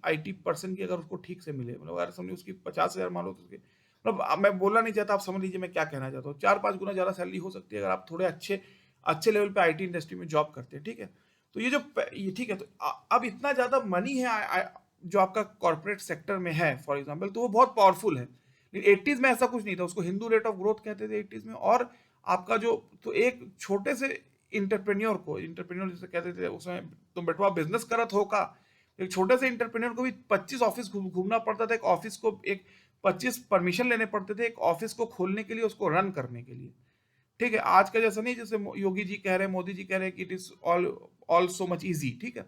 आईटी पर्सन की, अगर उसको ठीक से मिले, मतलब अगर समझिए उसकी 50,000 मान लो, तो उसके मतलब मैं बोलना नहीं चाहता, आप समझ लीजिए मैं क्या कहना चाहता हूँ, 4-5 गुना ज्यादा सैलरी हो सकती है अगर आप थोड़े अच्छे अच्छे लेवल पे आईटी इंडस्ट्री में जॉब करते हैं, ठीक है। तो ये ठीक है, तो अब इतना ज्यादा मनी है जो आपका कॉर्पोरेट सेक्टर में है फॉर एग्जाम्पल, तो वो बहुत पावरफुल है। लेकिन 80s में ऐसा कुछ नहीं था, उसको हिंदू रेट ऑफ ग्रोथ कहते थे 80s में। और आपका जो, तो एक छोटे से इंटरप्रेन्योर जिसे कहते थे उसमें, तुम बेटवा बिजनेस करत हो का, एक छोटे से इंटरप्रेन्योर को भी 25 ऑफिस घूमना पड़ता था, एक ऑफिस को एक 25 परमिशन लेने पड़ते थे एक ऑफिस को खोलने के लिए, उसको रन करने के लिए, ठीक है। आज का जैसा नहीं, जैसे योगी जी कह रहे हैं, मोदी जी कह रहे हैं कि it is all so much easy, ठीक है।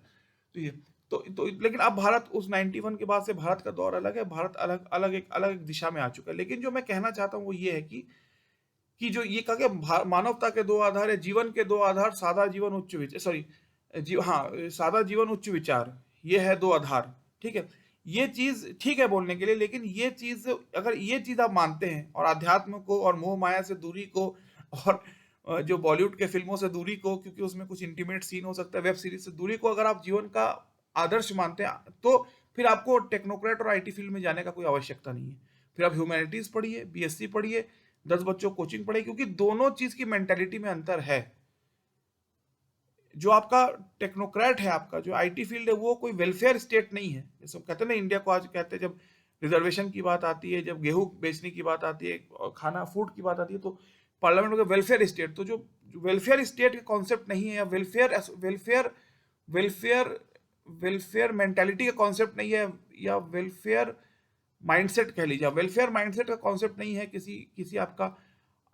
तो ये तो लेकिन अब भारत उस 91 के बाद से भारत का दौर अलग है, भारत अलग एक दिशा में आ चुका है। लेकिन जो मैं कहना चाहता हूँ वो ये है कि जो ये कहा गया, मानवता के दो आधार है, जीवन के दो आधार, सादा जीवन उच्च विचार, सॉरी हाँ, सादा जीवन उच्च विचार, ये है दो आधार, ठीक है। ये चीज ठीक है बोलने के लिए, लेकिन ये चीज, अगर ये चीज आप मानते हैं और अध्यात्म को और मोह माया से दूरी को और जो बॉलीवुड के फिल्मों से दूरी को, क्योंकि उसमें कुछ इंटीमेट सीन हो सकता है, वेब सीरीज से दूरी को अगर आप जीवन का आदर्श मानते हैं, तो फिर आपको टेक्नोक्रेट और आईटी फील्ड में जाने का कोई आवश्यकता नहीं है। फिर आप ह्यूमैनिटीज पढ़िए, बीएससी पढ़िए, 10 बच्चों कोचिंग पढ़े, क्योंकि दोनों चीज की मेंटेलिटी में अंतर है। जो आपका टेक्नोक्रेट है, आपका जो आईटी फील्ड है, वो कोई वेलफेयर स्टेट नहीं है। जैसे हम कहते हैं ना, इंडिया को आज कहते हैं, जब रिजर्वेशन की बात आती है, जब गेहूं बेचने की बात आती है और खाना फूड की बात आती है, तो पार्लियामेंट में वेलफेयर स्टेट, तो जो वेलफेयर स्टेट का कॉन्सेप्ट नहीं है, या वेलफेयर वेलफेयर वेलफेयर मेंटेलिटी का कॉन्सेप्ट नहीं है, या वेलफेयर माइंडसेट कह लीजिए, वेलफेयर माइंडसेट का कॉन्सेप्ट नहीं है किसी किसी आपका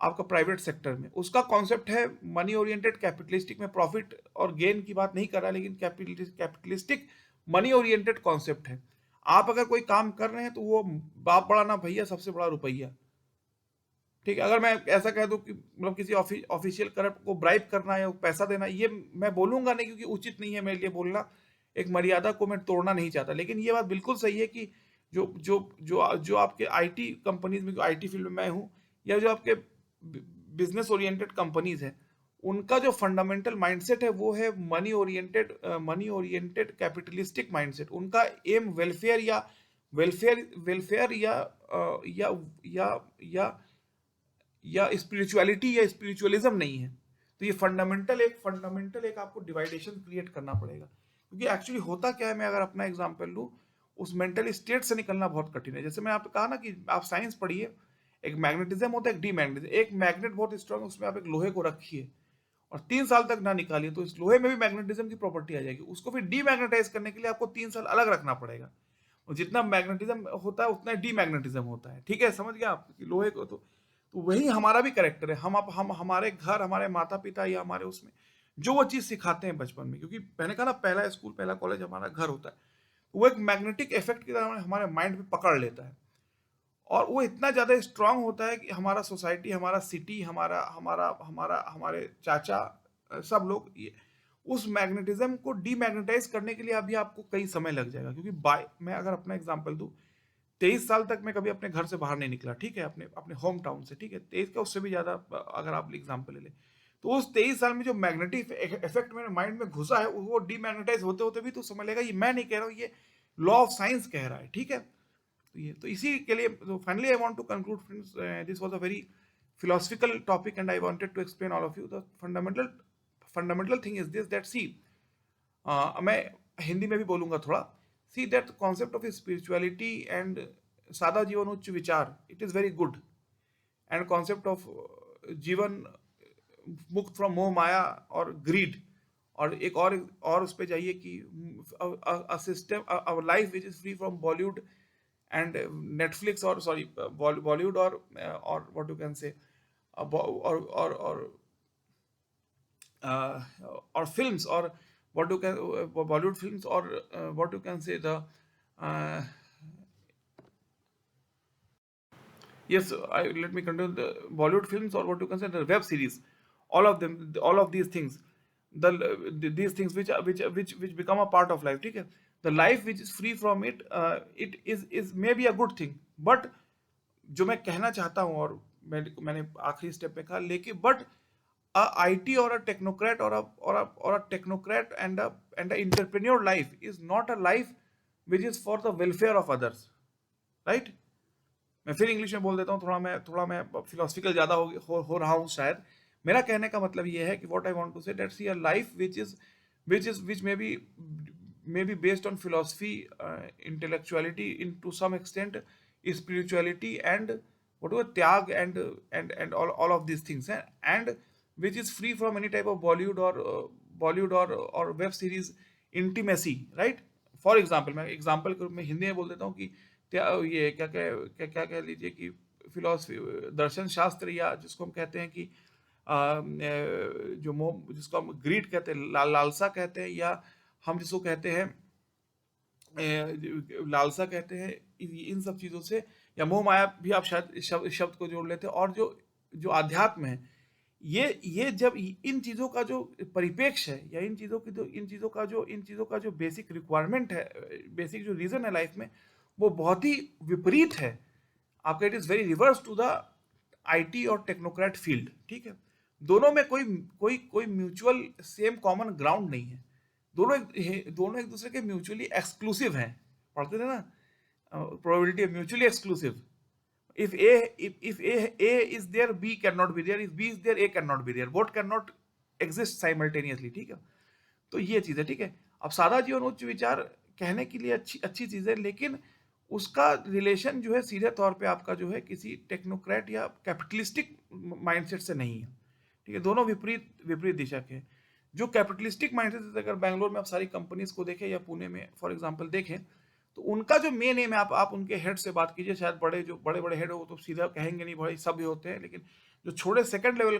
आपका प्राइवेट सेक्टर में। उसका कॉन्सेप्ट है मनी ओरिएंटेड कैपिटलिस्टिक, में प्रॉफिट और गेन की बात नहीं कर रहा, लेकिन कैपिटलिस्टिक मनी ओरिएंटेड कॉन्सेप्ट है। आप अगर कोई काम कर रहे हैं तो वो बाप बड़ा ना भैया, सबसे बड़ा रुपया, ठीक है। अगर मैं ऐसा कह दूं कि मतलब किसी ऑफिशियल करप्ट को ब्राइब करना है, पैसा देना, ये मैं बोलूंगा नहीं, क्योंकि उचित नहीं है मेरे लिए बोलना, एक मर्यादा को मैं तोड़ना नहीं चाहता। लेकिन ये बात बिल्कुल सही है कि जो जो जो जो आपके आईटी कंपनीज में, जो आईटी फील्ड में मैं हूँ, या जो आपके बिजनेस ओरिएंटेड कंपनीज है, उनका जो फंडामेंटल माइंडसेट है वो है मनी ओरिएंटेड कैपिटलिस्टिक माइंडसेट। उनका एम वेलफेयर वेलफेयर या या या या स्पिरिचुअलिटी या स्पिरिचुअलिज्म नहीं है। तो ये फंडामेंटल एक आपको डिवाइडेशन क्रिएट करना पड़ेगा, क्योंकि एक्चुअली होता क्या है, मैं अगर अपना एग्जांपल लूँ, उस मेंटल स्टेट से निकलना बहुत कठिन है। जैसे मैं आपको कहा ना कि आप साइंस पढ़िए, एक मैग्नेटिज्म होता है, एक डीमैग्नेटिज्म। एक मैग्नेट बहुत स्ट्रांग, उसमें आप एक लोहे को रखिए और 3 साल तक ना निकालिए, तो इस लोहे में भी मैग्नेटिज्म की प्रॉपर्टी आ जाएगी। उसको फिर डीमैग्नेटाइज करने के लिए आपको 3 साल अलग रखना पड़ेगा, और जितना मैग्नेटिज्म होता है उतना डीमैग्नेटिज्म होता है, ठीक है, समझ गया आप कि लोहे को। तो वही हमारा भी करेक्टर है। हम हमारे घर, हमारे माता पिता या हमारे उसमें जो वो चीज सिखाते हैं बचपन में, क्योंकि मैंने कहा ना, पहला स्कूल पहला कॉलेज हमारा घर होता है, वो एक मैग्नेटिक इफेक्ट की तरह हमारे माइंड पे पकड़ लेता है, और वो इतना ज्यादा स्ट्रांग होता है कि हमारा सोसाइटी, हमारा सिटी, हमारा हमारा हमारा हमारे चाचा, सब लोग ये उस मैग्नेटिज्म को डीमैग्नेटाइज करने के लिए अभी आपको कई समय लग जाएगा। क्योंकि बाय मैं अगर अपना एग्जांपल दूं, 23 साल तक मैं कभी अपने घर से बाहर नहीं निकला, ठीक है, अपने अपने होम टाउन से, ठीक है, 23 का उससे भी ज्यादा अगर आप एग्जाम्पल ले लें, तो उस 23 साल में जो मैग्नेटिक इफेक्ट मेरे माइंड में घुसा है वो डीमैग्नेटाइज होते होते भी तो समझ लेगा, ये मैं नहीं कह रहा हूँ, ये लॉ ऑफ साइंस कह रहा है, ठीक है। तो ये तो इसी के लिए तो finally I want to conclude friends, this was a very philosophical topic and I wanted to explain all of you the fundamental thing is this that see, मैं हिंदी में भी बोलूंगा थोड़ा, see that concept of spirituality and सादा जीवन उच्च विचार, it is very good, and concept of जीवन मुक्त फ्रॉम मोह माया और ग्रीड, और एक और उस पर जाइए कि system life which is free from Bollywood and Netflix, और सॉरी बॉलीवुड और व्हाट यू कैन से और फिल्म्स, और what you can Bollywood films, or what you can say the uh, yes, let me continue, the Bollywood films, or what you can say the web series, all of them, all of these things, these things which become a part of life, ठीक है। the life which is free from it, it is maybe a good thing, but जो मैं कहना चाहता हूँ, और मैंने आखिरी स्टेप में कहा, लेकिन but a IT or a technocrat or a technocrat and a entrepreneur life is not a life which is for the welfare of others, right? मैं फिर इंग्लिश में बोल देता हूँ, थोड़ा मैं फिलोसफिकल ज्यादा हो रहा हूँ शायद। मेरा कहने का मतलब ये है कि what I want to say that see a life which may be based on philosophy, intellectuality, in to some extent spirituality, and whatever त्याग and all of these things, and which is free from any type of Bollywood or web series intimacy, right? For example, मैं example मैं हिंदी में बोल देता हूँ कि ये क्या कह लीजिए कि फिलोसफी, दर्शन शास्त्र, या जिसको हम कहते हैं कि जो मोह, जिसको हम ग्रीड कहते हैं, लालसा कहते हैं, या हम जिसको कहते हैं लालसा कहते हैं, इन सब चीज़ों से, या मोह माया भी आप शायद शब्द को जोड़ लेते हैं, और जो आध्यात्म है, ये जब इन चीज़ों का जो परिपेक्ष है, या इन चीज़ों का जो बेसिक रिक्वायरमेंट है, बेसिक जो रीज़न है लाइफ में, वो बहुत ही विपरीत है आपका, it is very reverse to the IT और टेक्नोक्रेट फील्ड, ठीक है। दोनों में कोई म्यूचुअल सेम कॉमन ग्राउंड नहीं है, दोनों एक दूसरे के म्यूचुअली एक्सक्लूसिव हैं, पढ़ते थे ना, probability of mutually exclusive, if A is there, B cannot be there, if B is there, A cannot be there, both cannot exist simultaneously, ठीक है। तो ये चीज़ है, ठीक है। अब सादा जीवन उच्च विचार कहने के लिए अच्छी चीज़ है, लेकिन उसका रिलेशन जो है सीधे तौर पे आपका जो है किसी टेक्नोक्रेट या कैपिटलिस्टिक माइंडसेट से नहीं है, ठीक है। दोनों विपरीत दिशा के हैं। जो कैपिटलिस्टिक माइंडसेट, अगर बैंगलोर में आप सारी कंपनीज को देखें, या पुणे में फॉर एग्जांपल देखें, तो उनका जो मेन एम है, आप उनके हेड से बात कीजिए, शायद बड़े हेड हो तो सीधा कहेंगे नहीं, बड़े सभ्य होते हैं, लेकिन जो छोटे सेकंड लेवल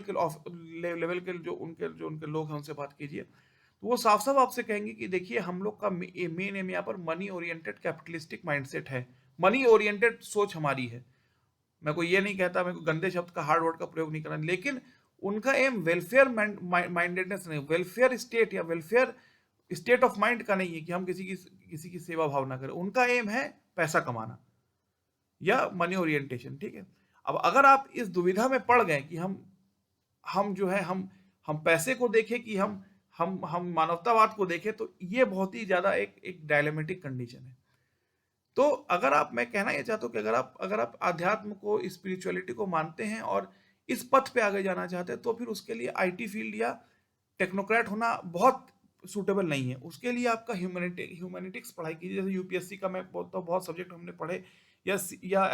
के जो उनके लोग हैं, उनसे बात कीजिए, तो वो साफ साफ आपसे कहेंगे कि देखिए, हम लोग का मेन एम यहाँ पर मनी ओरिएंटेड कैपिटलिस्टिक माइंडसेट है, मनी ओरिएंटेड सोच हमारी है। मैं कोई ये नहीं कहता, मैं कोई गंदे शब्द का, हार्ड वर्ड का प्रयोग नहीं करना, लेकिन उनका एम वेलफेयर माइंडेडनेस नहीं, वेलफेयर स्टेट या वेलफेयर स्टेट ऑफ माइंड का नहीं है कि हम किसी की सेवा भावना करें। उनका एम है पैसा कमाना या मनी ओरिएंटेशन, ठीक है। अब अगर आप इस दुविधा में पड़ गए कि हम जो है हम पैसे को देखें कि हम मानवतावाद को देखें, तो ये बहुत ही ज्यादा एक डायलेमेटिक कंडीशन है। तो मैं कहना ये चाहता हूँ कि अगर आप आध्यात्म को, स्पिरिचुअलिटी को मानते हैं और इस पथ पे आगे जाना चाहते हैं, तो फिर उसके लिए IT फील्ड या टेक्नोक्रेट होना बहुत सूटेबल नहीं है। उसके लिए आपका ह्यूमैनिटिक्स पढ़ाई कीजिए, जैसे UPSC का मैं बोलता हूँ, बहुत सब्जेक्ट हमने पढ़े, या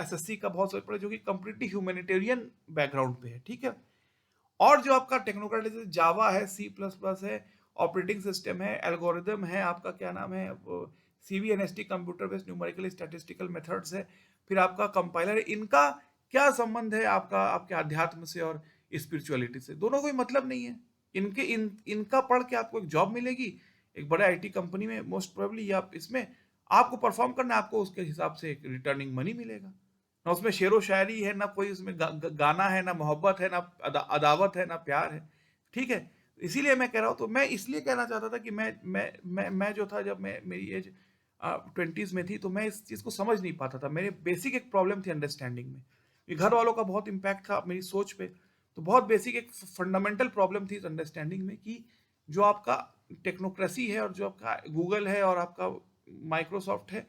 SSC का बहुत सब्जेक्ट पढ़े, जो कि कंप्लीटली ह्यूमैनिटेरियन बैकग्राउंड पे है, ठीक है। और जो आपका टेक्नोक्रेट, जैसे जावा है, C++ है, ऑपरेटिंग सिस्टम है, एल्गोरिदम है, आपका क्या नाम है, CBNST, computer based numerical statistical methods है, फिर आपका कंपाइलर है, इनका क्या संबंध है आपके अध्यात्म से और स्पिरिचुअलिटी से? दोनों कोई मतलब नहीं है। इनका पढ़ के आपको एक जॉब मिलेगी एक बड़े IT कंपनी में, मोस्ट प्रोबेबली, या इसमें आपको परफॉर्म करना है, आपको उसके हिसाब से एक रिटर्निंग मनी मिलेगा। ना उसमें शेरो शायरी है, ना कोई उसमें गाना है, ना मोहब्बत है, ना अदावत है, ना प्यार है, ठीक है। इसीलिए मैं कह रहा हूँ, तो मैं इसलिए कहना चाहता था कि मैं जो था, जब मेरी एज 20s में थी, तो मैं इस चीज़ को समझ नहीं पाता था। मेरे बेसिक एक प्रॉब्लम थी अंडरस्टैंडिंग में, घर वालों का बहुत इम्पैक्ट था मेरी सोच पे। तो बहुत बेसिक एक फंडामेंटल प्रॉब्लम थी इस अंडरस्टैंडिंग में कि जो आपका टेक्नोक्रेसी है और जो आपका गूगल है और आपका माइक्रोसॉफ्ट है,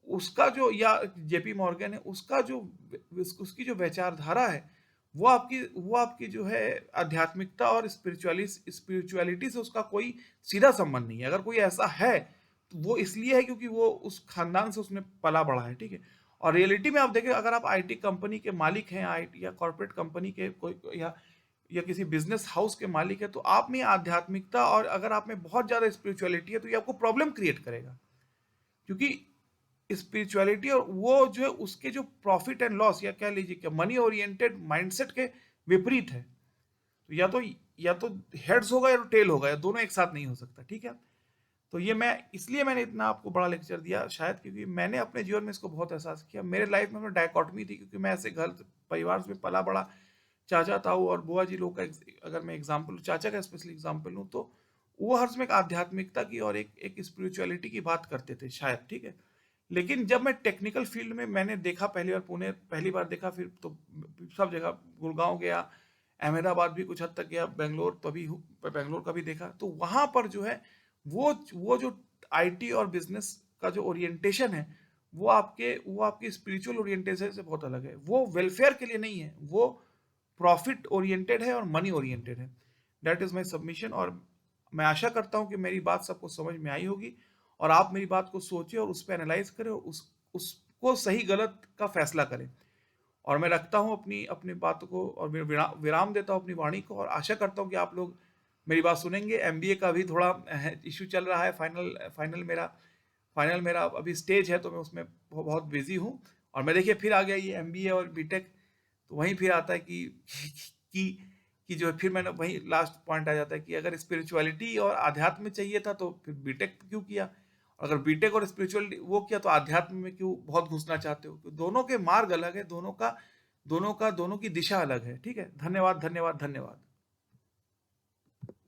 उसका जो, या जेपी मॉर्गन है, उसका जो उसकी जो विचारधारा है, वो आपकी जो है आध्यात्मिकता और स्पिरिचुअलिटी से उसका कोई सीधा संबंध नहीं है। अगर कोई ऐसा है तो वो इसलिए है क्योंकि वो उस खानदान से उसने पला बढ़ा है, ठीक है। और रियलिटी में आप देखें, अगर आप आईटी कंपनी के मालिक हैं, आईटी या कॉर्पोरेट कंपनी के कोई, या किसी बिजनेस हाउस के मालिक है, तो आप में आध्यात्मिकता और अगर आप में बहुत ज्यादा स्पिरिचुअलिटी है तो ये आपको प्रॉब्लम क्रिएट करेगा, क्योंकि स्पिरिचुअलिटी और वो जो है उसके जो प्रॉफिट एंड लॉस, या कह लीजिए कि मनी ओरिएंटेड माइंडसेट के विपरीत है। तो या तो हेड्स होगा या तो टेल होगा, या दोनों एक साथ नहीं हो सकता, ठीक है। तो ये इसलिए मैंने इतना आपको बड़ा लेक्चर दिया शायद, क्योंकि मैंने अपने जीवन में इसको बहुत एहसास किया। मेरे लाइफ में डायकॉटमी थी, क्योंकि मैं ऐसे घर परिवार में पला बड़ा, चाचा ताऊ और बुआ जी लोग का अगर मैं एग्जाम्पल, चाचा का स्पेशली एग्जाम्पल लूँ, तो वो हर समय एक आध्यात्मिकता की और एक स्पिरिचुअलिटी की बात करते थे शायद, ठीक है। लेकिन जब मैं टेक्निकल फील्ड में मैंने देखा, पहली बार पुणे पहली बार देखा, फिर तो सब जगह गुड़गांव गया, अहमदाबाद भी कुछ हद तक गया, बेंगलोर तो अभी बेंगलोर का भी देखा, तो वहां पर जो है वो जो आईटी और बिजनेस का जो ओरिएंटेशन है, वो आपके स्पिरिचुअल ओरिएंटेशन से बहुत अलग है। वो वेलफेयर के लिए नहीं है, वो प्रॉफिट ओरिएंटेड है और मनी ओरिएंटेड है। That is my submission. और मैं आशा करता हूं कि मेरी बात सबको समझ में आई होगी और आप मेरी बात को सोचें और उस पर एनालाइज करें और उसको सही गलत का फैसला करें। और मैं रखता हूं अपनी अपनी बातों को और विराम देता हूं अपनी वाणी को, और आशा करता हूं कि आप लोग मेरी बात सुनेंगे। एमबीए का भी थोड़ा इशू चल रहा है, फाइनल मेरा अभी स्टेज है, तो मैं उसमें बहुत बिजी हूँ। और मैं देखिए फिर आ गया ये एमबीए और बीटेक, तो वहीं फिर आता है कि जो है, फिर मैंने वही लास्ट पॉइंट आ जाता है कि अगर स्पिरिचुअलिटी और आध्यात्म चाहिए था तो फिर बीटेक क्यों किया, अगर बीटेक और स्पिरिचुअलिटी वो किया तो आध्यात्म में क्यों बहुत घुसना चाहते हो। तो दोनों के मार्ग अलग है, दोनों की दिशा अलग है, ठीक है। धन्यवाद, धन्यवाद, धन्यवाद।